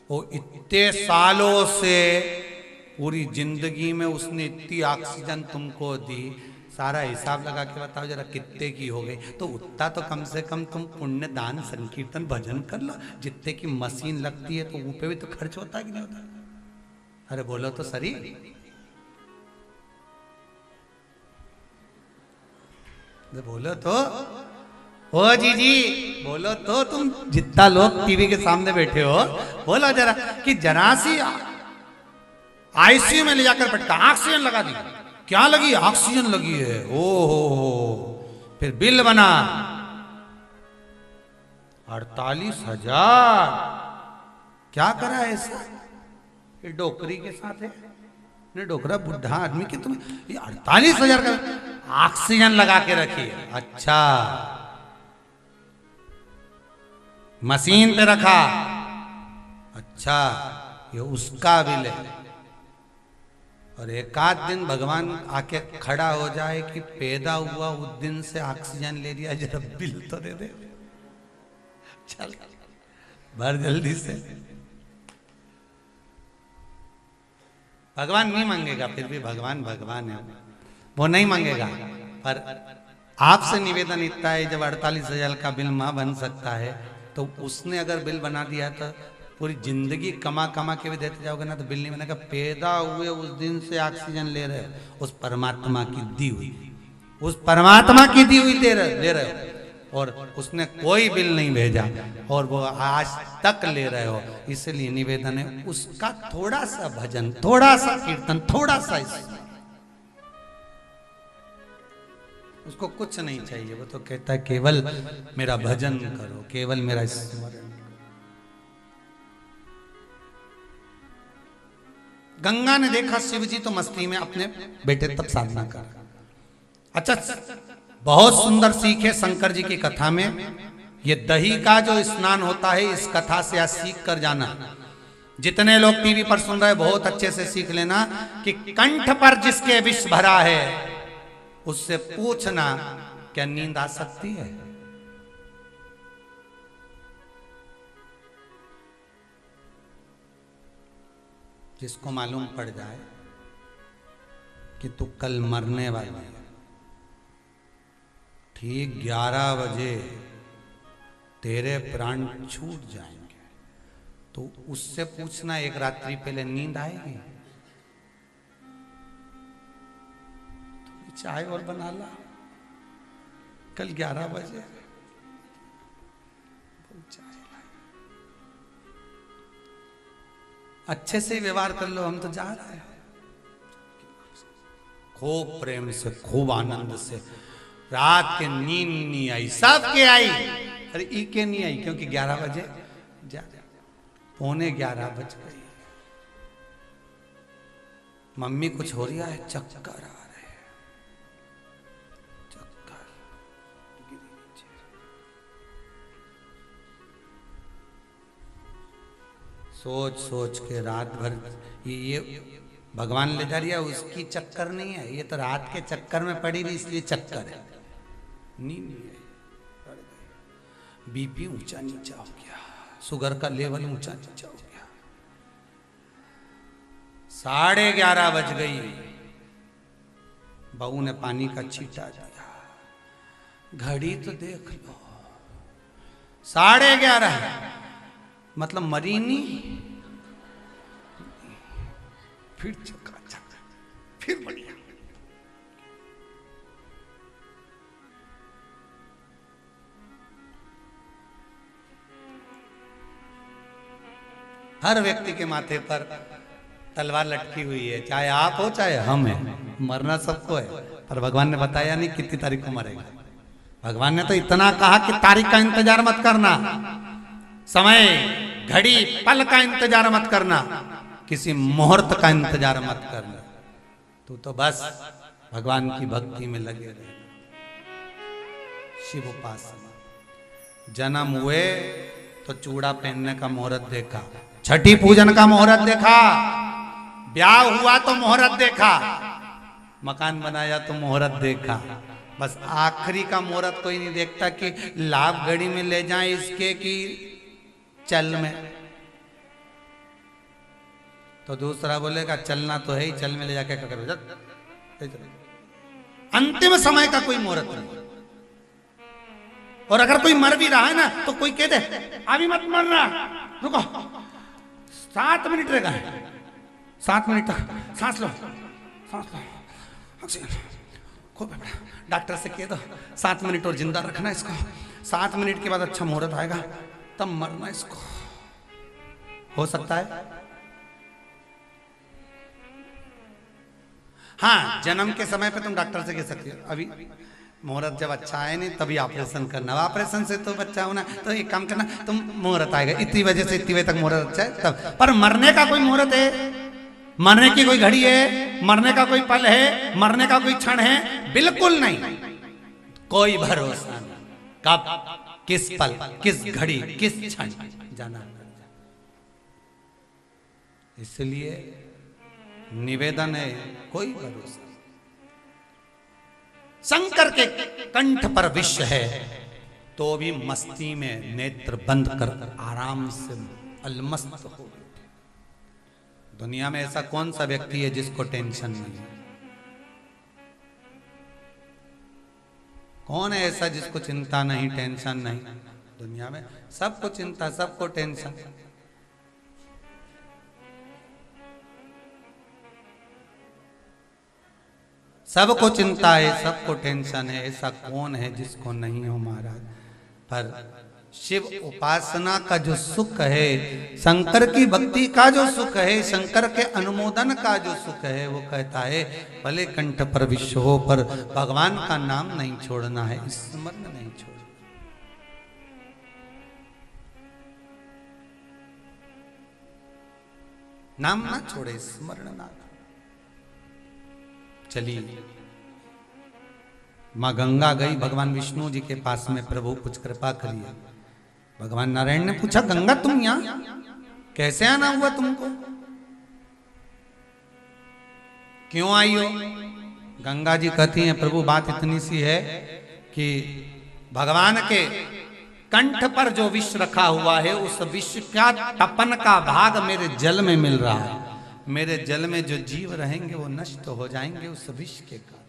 वो इतने सालों से पूरी जिंदगी में उसने इतनी ऑक्सीजन तुमको दी, सारा हिसाब लगा के बताओ जरा कितने की हो गई। तो उतना तो कम से कम तुम पुण्य दान संकीर्तन भजन कर लो। जितने की मशीन लगती है तो वो पे भी तो खर्च होता है कि नहीं होता? अरे बोलो तो सही। बोलो तो ओ जी बोलो तो, तुम जितना लोग टीवी के सामने बैठे हो बोलो जरा कि जरा सी आईसीयू में ले जाकर पटका, ऑक्सीजन लगा दी। क्या लगी? ऑक्सीजन लगी है। ओ हो फिर बिल बना 48,000। क्या करा है ऐसा? ये डोकरी के साथ है, ने डोकरा बुढ़ा आदमी के तुम ये 48,000 का ऑक्सीजन लगा के रखी है। अच्छा मशीन पे रखा, अच्छा ये उसका बिल है। और एक आध दिन भगवान आके खड़ा हो जाए कि पैदा हुआ उस दिन से ऑक्सीजन ले लिया, जरा बिल तो दे दे, चल भर जल्दी से। भगवान नहीं मांगेगा, फिर भी भगवान भगवान है, वो नहीं मांगेगा। पर आपसे निवेदन इतना है, जब 48,000 का बिल मां बन सकता है तो उसने अगर बिल बना दिया तो पूरी जिंदगी कमा कमा के भी देते जाओगे ना तो बिल नहीं बनेगा। पैदा हुए उस दिन से ऑक्सीजन ले रहे हो, उस परमात्मा की दी हुई, उस परमात्मा की दी हुई ले रहे हो, और उसने कोई बिल नहीं भेजा और वो आज तक ले रहे हो। इसलिए निवेदन है उसका थोड़ा सा भजन, थोड़ा सा कीर्तन, थोड़ा सा उसको कुछ नहीं चाहिए। वो तो कहता है केवल मेरा भजन करो, केवल मेरा स्मरण। गंगा ने देखा शिव जी तो मस्ती में अपने बेटे तब साधना कर। अच्छा बहुत सुंदर सीख है शंकर जी की कथा में। ये दही का जो स्नान होता है, इस कथा से आज सीख कर जाना। जितने लोग टीवी पर सुन रहे बहुत अच्छे से सीख लेना कि कंठ पर जिसके विष भरा है उससे पूछना क्या नींद आ सकती है? जिसको मालूम पड़ जाए कि तू कल मरने वाला है, ठीक 11 बजे तेरे प्राण छूट जाएंगे, तो उससे पूछना एक रात्रि पहले नींद आएगी? चाय और बना ला, कल 11 बजे चाय लाई। अच्छे से व्यवहार कर लो, हम तो जा रहे हैं। खूब प्रेम से, खूब आनंद से, रात के नींद नहीं आई, सबके आई, अरे ई के नहीं आई क्योंकि 11 बजे जा, 11:45 बज गई। मम्मी कुछ हो रहा है, चक्कर आ रहे हैं, चक्कर। सोच सोच के रात भर ये भगवान ले जा रही है, उसकी चक्कर नहीं है, ये तो रात के चक्कर में पड़ी रही इसलिए चक्कर है, नींद नहीं है। बीपी ऊंचा नीचा हो गया, शुगर का लेवल ऊंचा नीचा हो गया। 11:30 बज गई, बहू ने पानी का छींटा दिया, घड़ी तो देख लो 11:30, मतलब मरी नहीं, फिर चकाचक, फिर बढ़िया। हर व्यक्ति के माथे पर तलवार लटकी हुई है, चाहे आप हो चाहे हम हैं, मरना सबको है, पर भगवान ने बताया नहीं कितनी तारीख को मरेगा। भगवान ने तो इतना कहा कि तारीख का इंतजार मत करना, समय घड़ी पल का इंतजार मत करना, किसी मुहूर्त का इंतजार मत करना, तू तो बस भगवान की भक्ति में लगे रहे। शिव उपासना, जन्म हुए तो चूड़ा पहनने का मुहूर्त देखा, छठी पूजन का मुहूर्त देखा, ब्याह हुआ तो मुहूर्त देखा, मकान बनाया तो मुहूर्त देखा, बस आखिरी का मुहूर्त कोई नहीं देखता कि लाभ घड़ी में ले जाएं इसके की चल में। तो दूसरा बोलेगा चलना तो है ही, चल में ले जाके क्या करो। अंतिम समय का कोई मुहूर्त नहीं। और अगर कोई मर भी रहा है ना तो कोई कह दे अभी मत मरना, रुको 7 मिनट रह गए, 7 मिनट तक सांस लो, सांस लो, ऑक्सीजन खूब। डॉक्टर से कह दो 7 मिनट और जिंदा रखना इसको, 7 मिनट के बाद अच्छा मुहूर्त आएगा तब मरना इसको। हो सकता है? हाँ, जन्म के समय पे तुम डॉक्टर से कह सकते हो अभी मुहूर्त जब अच्छा है नहीं तभी ऑपरेशन करना, ऑपरेशन से तो बच्चा होना, तो एक काम करना तुम मुहूर्त आएगा इतनी बजे से इतनी बजे तक मुहूर्त अच्छा है तब। पर मरने का कोई मुहूर्त है, मरने की कोई घड़ी है, मरने का कोई पल है, मरने का कोई क्षण है? बिल्कुल नहीं, कोई भरोसा नहीं, कब किस पल किस घड़ी किस क्षण जाना। इसलिए निवेदन है, कोई भरोसा। शंकर के कंठ पर विष है तो भी मस्ती में नेत्र बंद कर आराम से अलमस्त हो। दुनिया में ऐसा कौन सा व्यक्ति है जिसको टेंशन नहीं? कौन है ऐसा जिसको चिंता नहीं, टेंशन नहीं? दुनिया में सबको चिंता, सबको टेंशन। सबको चिंता है, सबको टेंशन है, ऐसा कौन है जिसको नहीं हो महाराज? पर शिव उपासना का जो सुख है, शंकर की भक्ति का जो सुख है, शंकर के अनुमोदन का जो सुख है, वो कहता है भले कंठ पर विष हो पर भगवान का नाम नहीं छोड़ना है, स्मरण नहीं छोड़ना। नाम ना छोड़े, स्मरण ना। चलिए, मां गंगा गई भगवान विष्णु जी के पास में, प्रभु कुछ कृपा करिए। भगवान नारायण ने पूछा गंगा तुम यहां कैसे आना हुआ तुमको, क्यों आई हो? गंगा जी कहती हैं प्रभु बात इतनी सी है कि भगवान के कंठ पर जो विष रखा हुआ है उस विष का तपन का भाग मेरे जल में मिल रहा है, मेरे जल में जो जीव रहेंगे वो नष्ट हो जाएंगे उस विष के कारण।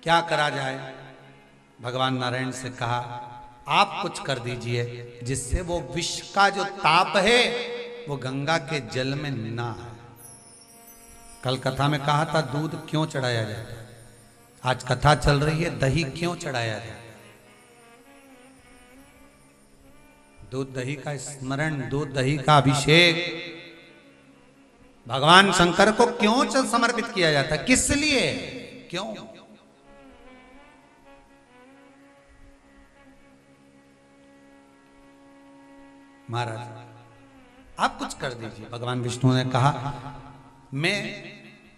क्या करा जाए? भगवान नारायण से कहा आप कुछ कर दीजिए जिससे वो विष का जो ताप है वो गंगा के जल में ना आए। कल कथा में कहा था दूध क्यों चढ़ाया जाता है, आज कथा चल रही है दही क्यों चढ़ाया जाता है। दूध दही का स्मरण, दूध दही का अभिषेक भगवान शंकर को क्यों समर्पित किया जाता है, किस लिए, क्यों? महाराज आप कुछ कर दीजिए। भगवान विष्णु ने कहा मैं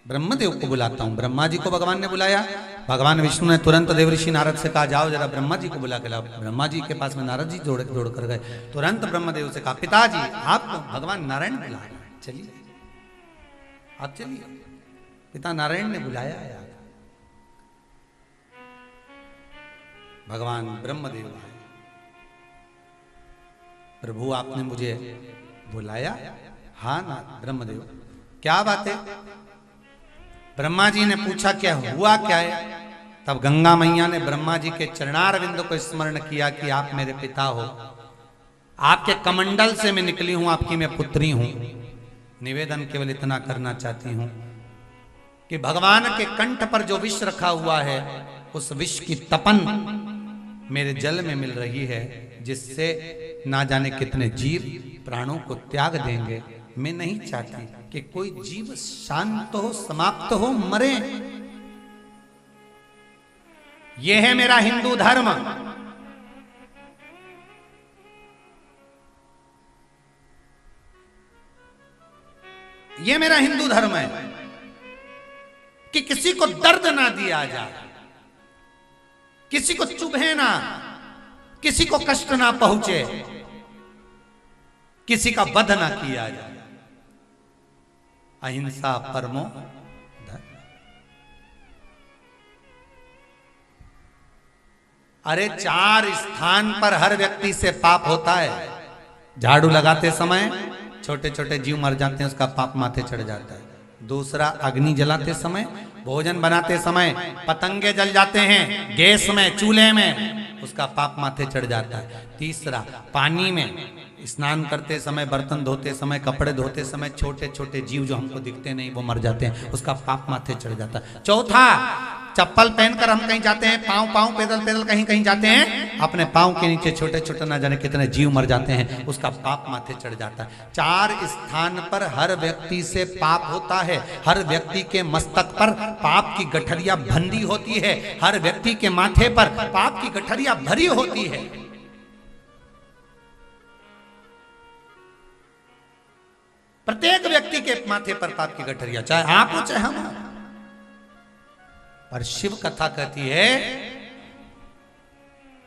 ब्रह्मदेव को बुलाता हूं। ब्रह्मा जी को भगवान ने बुलाया। भगवान विष्णु ने तुरंत देवऋषि नारद से कहा जाओ जरा ब्रह्मा जी को बुला के लाओ। ब्रह्मा जी के पास में नारद जी दौड़ कर गए। तुरंत ब्रह्मदेव से कहा पिताजी आपको भगवान नारायण बुला रहे हैं, चलिए आप चलिए। पिता नारायण ने बुलाया है। भगवान ब्रह्मदेव आए। प्रभु आपने मुझे बुलाया? हाँ ना ब्रह्मदेव, क्या बात है? ब्रह्मा जी ने पूछा क्या हुआ क्या है? तब गंगा मैया ने ब्रह्मा जी के चरणारविंद को स्मरण किया कि आप मेरे पिता हो, आपके कमंडल से मैं निकली हूं, आपकी मैं पुत्री हूं। निवेदन केवल इतना करना चाहती हूं कि भगवान के कंठ पर जो विष रखा हुआ है उस विष की तपन मेरे जल में मिल रही है, जिससे ना जाने कितने जीव प्राणों को त्याग देंगे। मैं नहीं चाहती कि कोई जीव शांत हो, समाप्त हो, मरे। यह है मेरा हिंदू धर्म। यह मेरा हिंदू धर्म है कि किसी को दर्द ना दिया जाए, किसी को चुभे ना, किसी को कष्ट ना पहुंचे, किसी का वध ना किया जाए। अहिंसा परमो धर्म। अरे 4 स्थान पर हर व्यक्ति से पाप होता है। झाड़ू लगाते समय छोटे छोटे जीव मर जाते हैं, उसका पाप माथे चढ़ जाता है। दूसरा, अग्नि जलाते समय, भोजन बनाते समय पतंगे जल जाते हैं गैस में, चूल्हे में, उसका पाप माथे चढ़ जाता है। तीसरा, पानी में स्नान करते समय, बर्तन धोते समय, कपड़े धोते समय छोटे छोटे जीव जो हमको दिखते नहीं वो मर जाते हैं, उसका पाप माथे चढ़ जाता है। चौथा, चप्पल पहनकर हम कहीं जाते हैं, पांव पैदल कहीं कहीं जाते हैं, अपने पांव के नीचे छोटे छोटे ना जाने कितने जीव मर जाते हैं, उसका पाप माथे चढ़ जाता है। 4 स्थान पर हर व्यक्ति से पाप होता है। हर व्यक्ति के मस्तक पर पाप की गठरिया बंधी होती है। हर व्यक्ति के माथे पर पाप की गठरिया भरी होती है। प्रत्येक व्यक्ति के माथे पर पाप की गठरिया, चाहे आप हो चाहे हम हो। पर शिव कथा कहती है,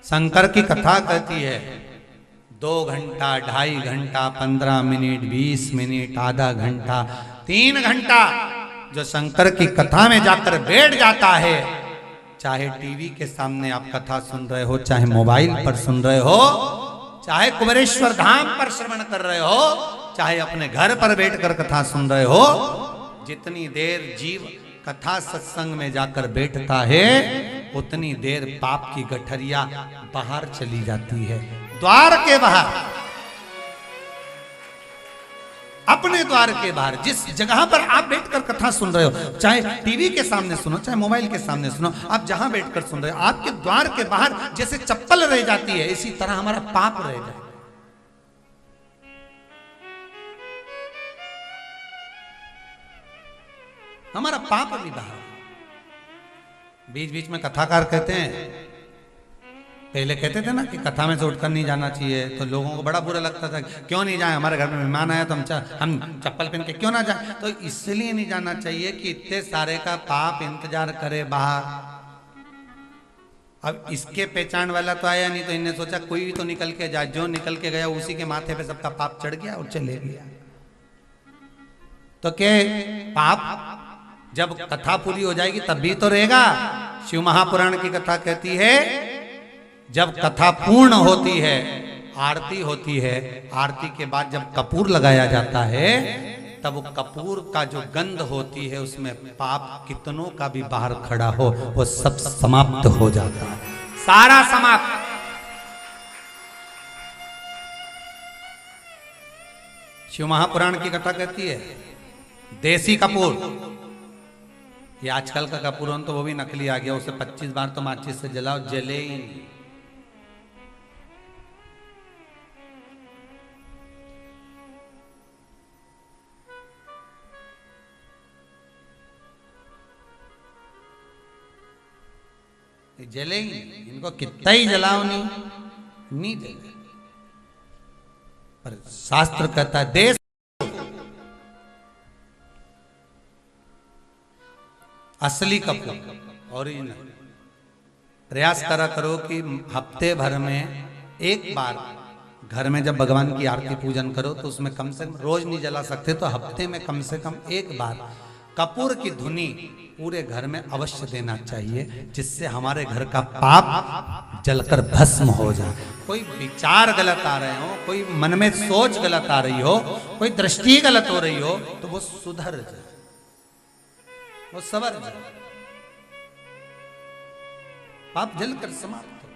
शंकर की कथा कहती है 2 घंटा, 2.5 घंटा, 15 मिनट, 20 मिनट, आधा घंटा, 3 घंटा जो शंकर की कथा में जाकर बैठ जाता है, चाहे टीवी के सामने आप कथा सुन रहे हो, चाहे मोबाइल पर सुन रहे हो, चाहे कुबेरेश्वर धाम पर श्रवण कर रहे हो, चाहे अपने घर पर बैठकर कथा सुन रहे हो, जितनी देर जीव कथा सत्संग में जाकर बैठता है उतनी देर पाप की गठरिया बाहर चली जाती है। द्वार के बाहर, अपने द्वार के बाहर, जिस जगह पर आप बैठकर कथा सुन रहे हो, चाहे टीवी के सामने सुनो, चाहे मोबाइल के सामने सुनो, आप जहां बैठकर सुन रहे हो, आपके द्वार के बाहर जैसे चप्पल रह जाती है, इसी तरह हमारा पाप रह जाए। हमारा पाप भी बाहर। बीच बीच में कथाकार कहते हैं, पहले कहते थे ना कि कथा में से उठकर नहीं जाना चाहिए, तो लोगों को बड़ा बुरा लगता था, क्यों नहीं जाए, हमारे घर में मेहमान आया तो हम चप्पल पहन के क्यों ना जाए। तो इसलिए नहीं जाना चाहिए कि इतने सारे का पाप इंतजार करे बाहर। अब इसके पहचान वाला तो आया नहीं, तो इन्हें सोचा कोई तो निकल के जाए, जो निकल के गया उसी के माथे पे सबका पाप चढ़ गया और चले गया। तो क्या पाप जब कथा पूरी हो जाएगी तब भी तो रहेगा। शिव महापुराण की कथा कहती है, जब कथा पूर्ण होती है, आरती होती है, आरती के बाद जब कपूर लगाया जाता है, तब वो कपूर का जो गंध होती है उसमें पाप कितनों का भी बाहर खड़ा हो वो सब समाप्त हो जाता है, सारा समाप्त। शिव महापुराण की कथा कहती है, देसी कपूर ये आजकल का कपूरन तो वो भी नकली आ गया, उसे 25 बार तो माचिस से जलाओ, जले ही नहीं। जले ही नहीं, इनको कितना ही जलाओ नहीं जले। पर शास्त्र कहता है देश असली कपूर ओरिजिनल। प्रयास करा करो कि हफ्ते भर में एक बार घर में जब भगवान की आरती पूजन करो तो उसमें कम से कम, रोज नहीं जला सकते तो हफ्ते में कम से कम एक बार कपूर की धुनी पूरे घर में अवश्य देना चाहिए, जिससे हमारे घर का पाप जलकर भस्म हो जाए। कोई विचार गलत आ रहे हो, कोई मन में सोच गलत आ रही हो, कोई दृष्टि गलत हो रही हो, तो वो सुधर जाए, वो सवर जाए, पाप जलकर समाप्त हो।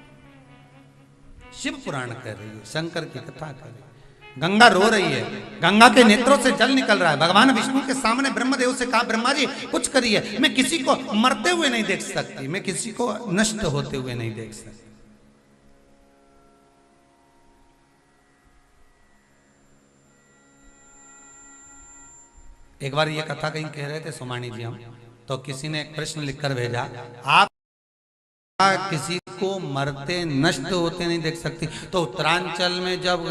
शिव पुराण कह रही है, शंकर की कथा कर रही है। गंगा रो रही है, गंगा के नेत्रों से जल निकल रहा है। भगवान विष्णु के सामने ब्रह्मदेव से कहा, ब्रह्मा जी कुछ करिए, मैं किसी को मरते हुए नहीं देख सकती, मैं किसी को नष्ट होते हुए नहीं देख सकती। एक बार ये कथा कहीं कह रहे थे सोमानी जी हम, तो किसी ने एक प्रश्न लिखकर भेजा, आप किसी को मरते नष्ट होते नहीं देख सकती, तो उत्तरांचल में जब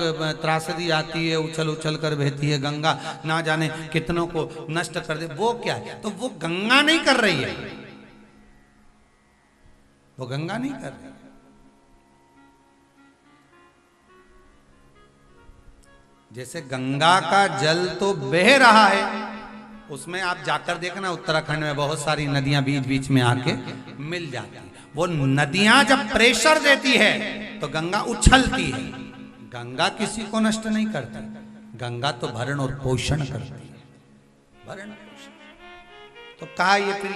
त्रासदी आती है उछल उछल कर बहती है गंगा, ना जाने कितनों को नष्ट कर दे, वो क्या है? तो वो गंगा नहीं कर रही है, वो गंगा नहीं कर रही है। जैसे गंगा का जल तो बह रहा है, उसमें आप जाकर देखना उत्तराखंड में बहुत सारी नदियां बीच बीच में आके मिल जाती हैं। वो नदियां जब प्रेशर देती है तो गंगा उछलती है। गंगा किसी को नष्ट नहीं करती, गंगा तो भरण और पोषण करती है, भरण पोषण। तो कहा ये फिर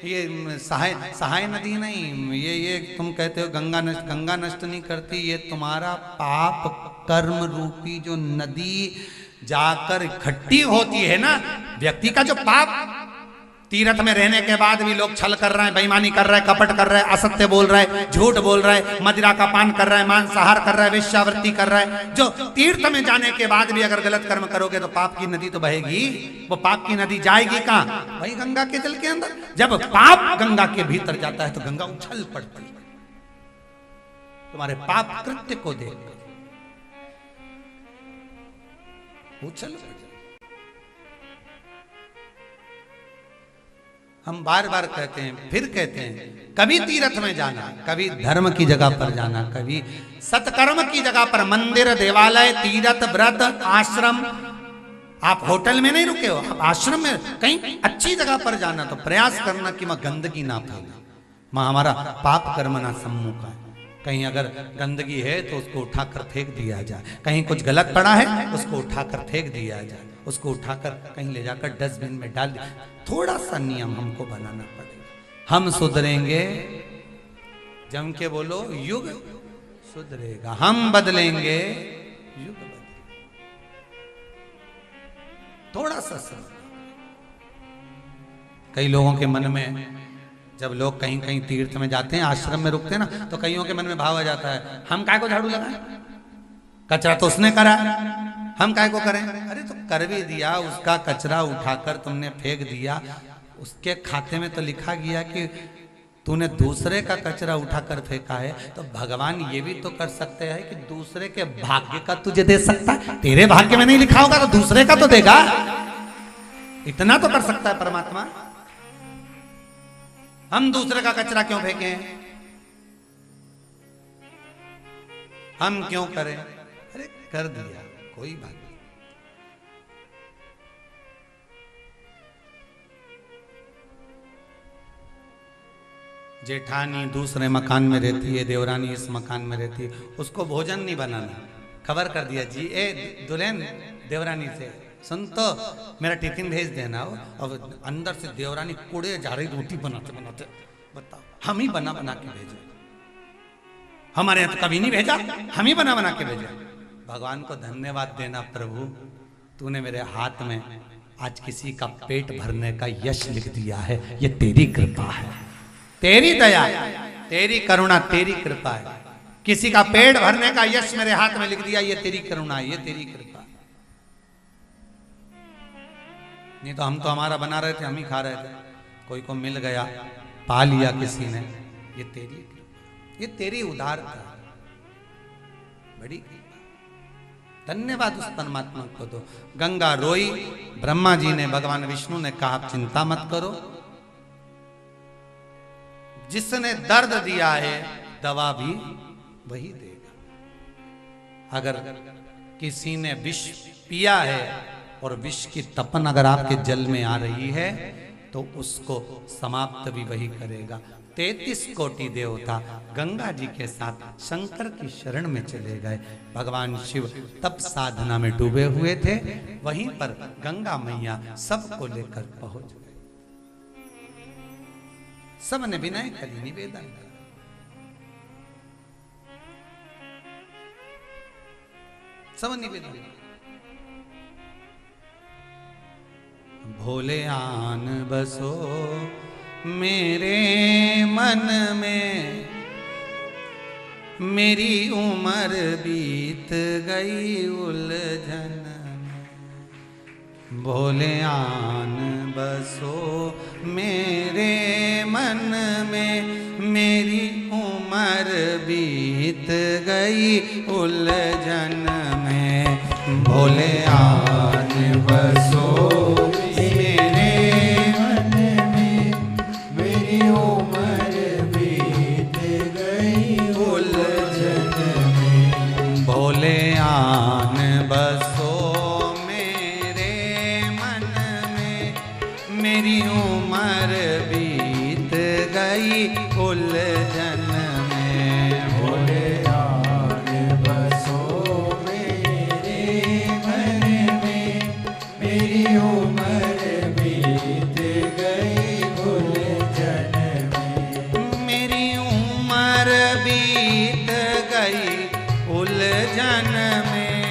ये सहाय नदी नहीं, ये तुम कहते हो गंगा नष्ट नहीं करती, ये तुम्हारा पाप कर्म रूपी जो नदी जाकर इकट्ठी होती है ना, व्यक्ति का जो पाप, तीर्थ में रहने के बाद भी लोग छल कर रहे हैं, बेईमानी कर रहे हैं, कपट कर रहे हैं, असत्य बोल रहे हैं, झूठ बोल रहे हैं, मदिरा का पान कर रहे हैं, मांसाहार कर रहे हैं, वेश्यावृत्ति कर रहे हैं, जो तीर्थ में जाने के बाद भी अगर गलत कर्म करोगे तो पाप की नदी तो बहेगी। वो पाप की नदी जाएगी कहां? वही गंगा के जल के अंदर। जब पाप गंगा के भीतर जाता है तो गंगा उछल पड़ती है तुम्हारे पाप कृत्य को देख, उछल। हम बार बार कहते हैं, फिर कहते हैं, कभी तीर्थ में जाना, कभी धर्म की जगह पर जाना, कभी सत्कर्म की जगह पर, मंदिर, देवालय, तीर्थ, व्रत, आश्रम। आप होटल में नहीं रुके हो, आप आश्रम में कहीं अच्छी जगह पर जाना, तो प्रयास करना कि वहां गंदगी ना फैले, वहां हमारा पाप कर्म ना सम्मुख है। कहीं अगर गंदगी है तो उसको उठाकर फेंक दिया जाए, कहीं कुछ गलत पड़ा है उसको उठाकर फेंक दिया जाए, उसको उठाकर कहीं ले जाकर डस्टबिन में डाल दिया। थोड़ा सा नियम हमको बनाना पड़ेगा। हम सुधरेंगे, जम के बोलो, युग सुधरेगा। हम बदलेंगे, युग बदलेगा। थोड़ा सा कई लोगों के मन में, जब लोग कहीं कहीं तीर्थ में जाते हैं, आश्रम में रुकते हैं ना, तो कईयों के मन में भाव आ जाता है, हम काय को झाड़ू लगाएं, कचरा तो उसने करा, हम काय को करें? अरे तो कर भी दिया, उसका कचरा उठाकर तुमने फेंक दिया, उसके खाते में तो लिखा गया कि तूने दूसरे का कचरा उठाकर फेंका है। तो भगवान ये भी तो कर सकते हैं कि दूसरे के भाग्य का तुझे दे सकता है। तेरे भाग्य में नहीं लिखा होगा तो दूसरे का तो देगा, इतना तो कर सकता है परमात्मा। हम दूसरे का कचरा क्यों फेंकें? हम क्यों करें? अरे कर दिया, कोई बात नहीं। जेठानी दूसरे मकान में रहती है, देवरानी इस मकान में रहती है, उसको भोजन नहीं बनाना, खबर कर दिया जी, ए दुल्हन देवरानी से, सुन तो मेरा टिफिन भेज देना। और अंदर से देवरानी कूड़े जा रही रोटी बनाते बनाते, बताओ, हम ही बना बना के भेजे, हमारे यहाँ तो कभी नहीं भेजा, हम ही बना बना के भेजे। भगवान को धन्यवाद देना, प्रभु तूने मेरे हाथ में आज किसी का पेट भरने का यश लिख दिया है, ये तेरी कृपा है, तेरी दया, तेरी करुणा, तेरी कृपा है। किसी का पेट भरने का यश मेरे हाथ में लिख दिया, ये तेरी करुणा है, ये तेरी कृपा है। नहीं तो हम तो हमारा बना रहे थे, हम ही खा रहे थे, कोई को मिल गया, पा लिया किसी ने, ये तेरी कृपा, ये तेरी उदारता, बड़ी कृपा। धन्यवाद उस परमात्मा को दो। गंगा रोई, ब्रह्मा जी ने, भगवान विष्णु ने कहा आप चिंता मत करो, जिसने दर्द दिया है दवा भी वही देगा। अगर किसी ने विष पिया है और विष की तपन अगर आपके जल में आ रही है तो उसको समाप्त भी वही करेगा। 33 कोटि देवता गंगा जी के साथ शंकर की शरण में चले गए। भगवान शिव तप साधना में डूबे हुए थे, वहीं पर गंगा मैया सबको लेकर पहुंच गए। सबने विनय करी, निवेदन करा। सब निवेदन, भोले आन बसो मेरे मन में, मेरी उम्र बीत गई उलझन में। भोले आन बसो मेरे मन में, मेरी उम्र बीत गई उलझन में। भोले आन बसो उलझन में। भोले आन बसो मेरे मन में, मेरी उम्र बीत गई उलझन में। मेरी उम्र बीत गई उलझन में,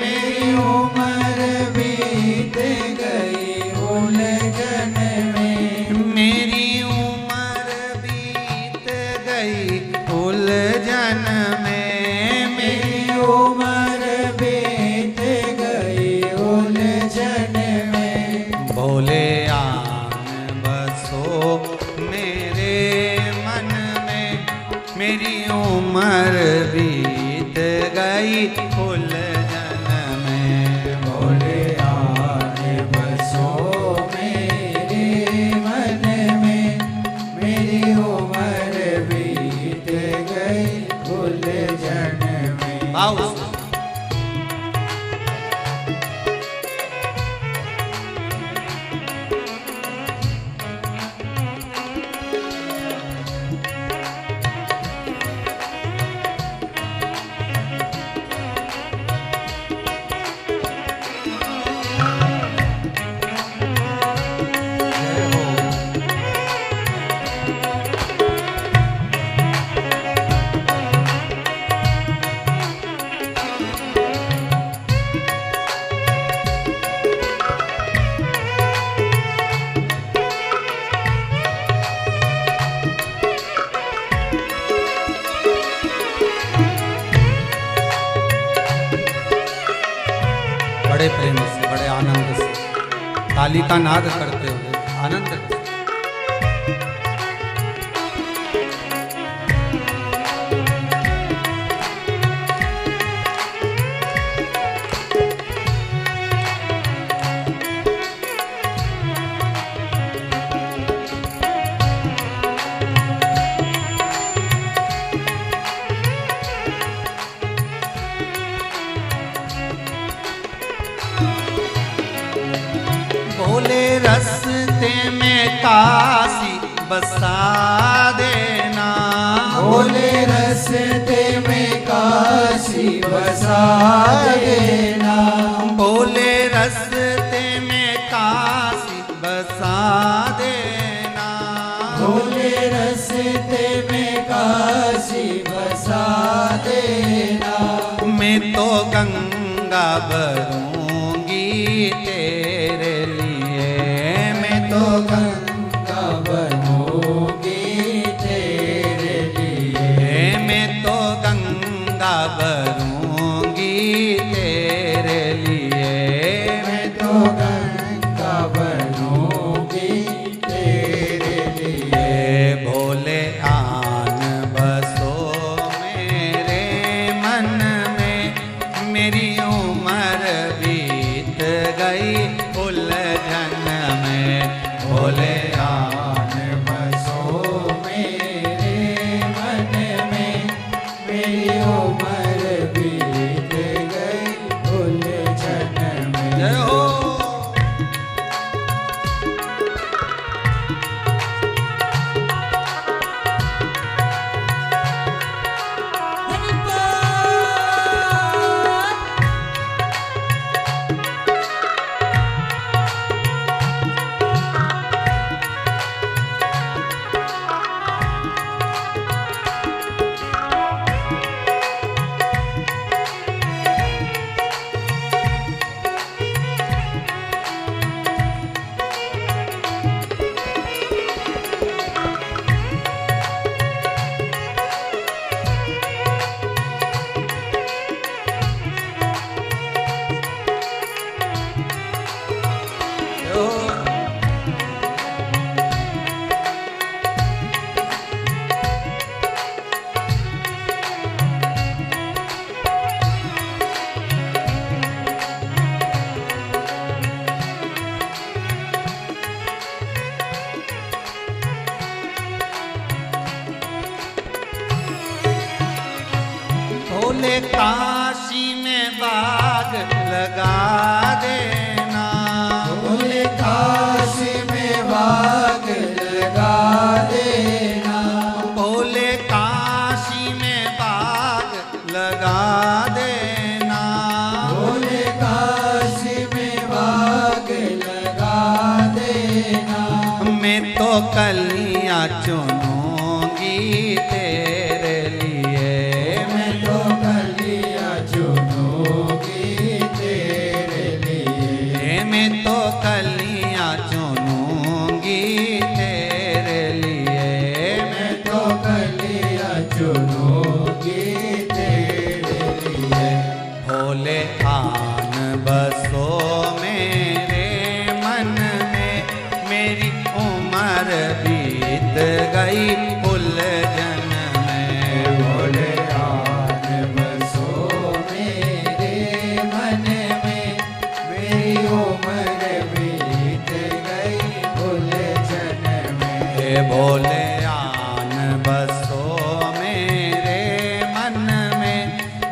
मेरी उम्र बीत गई उलझन में। मेरी उलझन में, मेरी उम्र बीत गई उलझन में। भोले आन बसो मेरे मन में, मेरी उम्र बीत गई उलझन में। भोले आन बसो मेरे मन में, मेरी उम्र बीत गई उलझन में। आओ बड़े प्रेम से, बड़े आनंद से, ताली का नाद करते हुए आनंद। भोले रास्ते में काशी बसा देना। भोले रास्ते में काशी बसा देना। भोले रास्ते में काशी बसा देना। भोले रास्ते में काशी बसा देना। मैं तो गंगा भरूंगी तेरे लिए, गंगा भरूंगी तेरे लिए, मैं तो गंगा बनूंगी तेरे लिए। भोले आन बसो मेरे मन में, मेरी उम्र बीत गई उलझन में। भोले आन बसो मेरे मन में, मेरी उम्र बीत गई उलझन में। जय हो। भोले काशी में बाग लगा देना, भोले काशी में बाग लगा देना। भोले काशी में बाग लगा देना। भोले काशी में बाग लगा देना। मैं तो कलियां चुनूंगी तेरे लिए, मैं तो कलियां चुनूंगी तेरे लिए। मैं तो कलियां चुनूंगी तेरे लिए। मैं तो कलियां चुनूंगी तेरे लिए। भोले आन बसो मेरे मन में, मेरी उम्र बीत गई उलझन में। भोले आन बसो मेरे मन में, मेरी उम्र बीत गई उलझन में। भोले आन बसो मेरे मन में,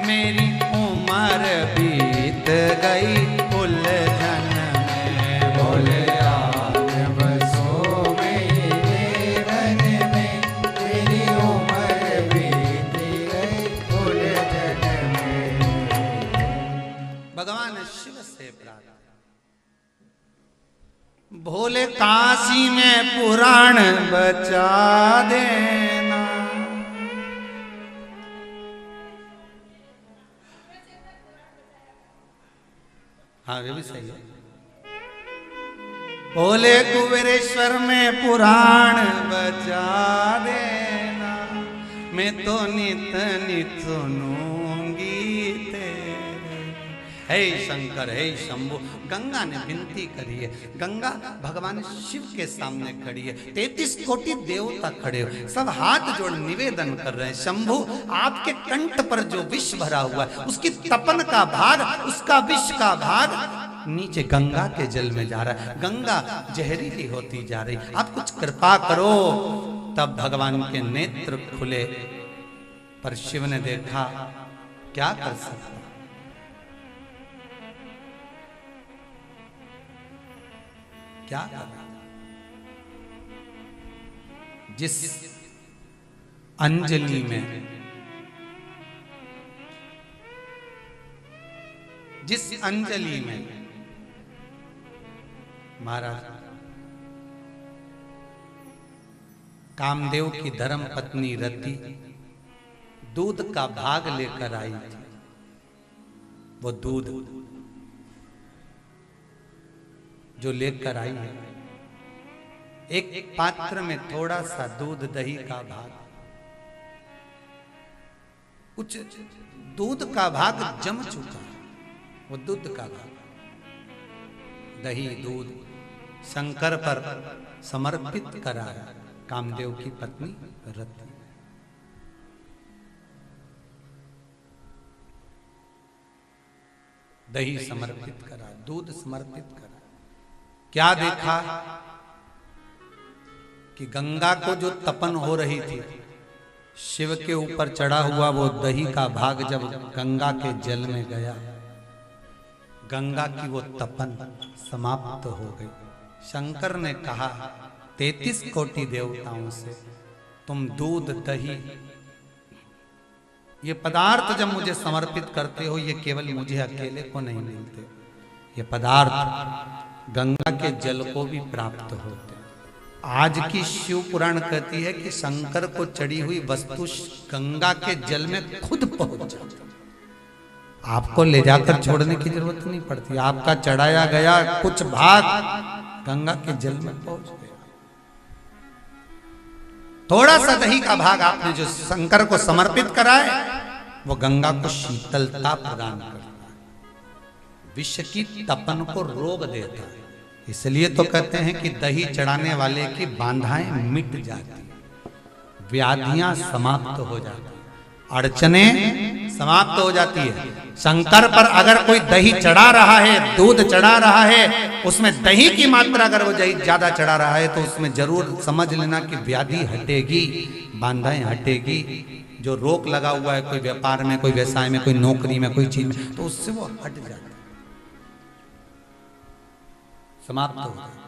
मेरी उम्र बीत गई उलझन में। भोले आन बसो मेरे मन में, मेरी उम्र बीत गई उलझन में। भगवान शिव से प्रार्थना। भोले काशी में पुराण बचा देना। हाँ ये भी सही है। भोले कुबेरेश्वर में पुराण बचा देना, मैं तो नित नित सुनूंगी तेरे। हे शंकर, हे शंभु। गंगा ने विनती करी है। गंगा भगवान शिव के सामने खड़ी है, 33 कोटि देवता खड़े हो, सब हाथ जोड़ निवेदन कर रहे हैं। शंभु, आपके कंठ पर जो विष भरा हुआ है, उसकी तपन का भाग, उसका विष का भाग नीचे गंगा के जल में जा रहा है। गंगा जहरीली होती जा रही, आप कुछ कृपा करो। तब भगवान के नेत्र खुले, पर शिव ने देखा क्या कर सकता, क्या करना। जिस अंजलि में, जिस अंजलि में महाराज कामदेव की धर्म पत्नी रति दूध का भाग लेकर आई थी, वो दूध जो लेकर आई है, एक पात्र में थोड़ा सा दूध दही का भाग, कुछ दूध का भाग जम चुका है, वो दूध का भाग, दही दूध शंकर पर समर्पित कराया कामदेव की पत्नी रति। दही समर्पित करा, दूध समर्पित करा। क्या देखा कि गंगा को जो तपन हो रही थी, शिव के ऊपर चढ़ा हुआ वो दही का भाग जब गंगा के जल में गया, गंगा की वो तपन समाप्त हो गई। शंकर ने कहा 33 कोटि देवताओं से, तुम दूध दही ये पदार्थ जब मुझे समर्पित करते हो, ये केवल मुझे अकेले को नहीं मिलते, ये पदार्थ गंगा के जल को भी प्राप्त होते। आज की शिव पुराण कहती है कि शंकर को चढ़ी हुई वस्तु गंगा के जल में खुद पहुंच जाती, आपको ले जाकर छोड़ने की जरूरत नहीं पड़ती। आपका चढ़ाया गया कुछ भाग गंगा के जल में पहुंच गया। थोड़ा सा दही का भाग आपने जो शंकर को समर्पित कराए, वो गंगा को शीतलता प्रदान करता है, विश्व की तपन को रोक देता है। इसलिए तो कहते हैं कि दही चढ़ाने वाले की बाधाएं मिट जाती, व्याधियां समाप्त हो जाती, अड़चने समाप्त हो जाती है। शंकर पर अगर कोई दही चढ़ा रहा है, दूध चढ़ा रहा है, उसमें दही की मात्रा अगर वो दही ज्यादा चढ़ा रहा है, तो उसमें जरूर समझ लेना कि व्याधि हटेगी, बाधाएं हटेगी। जो रोक लगा हुआ है कोई व्यापार में, कोई व्यवसाय में, कोई नौकरी में, कोई चीज में, तो उससे वो हट जाता है, समाप्त हो जाता है।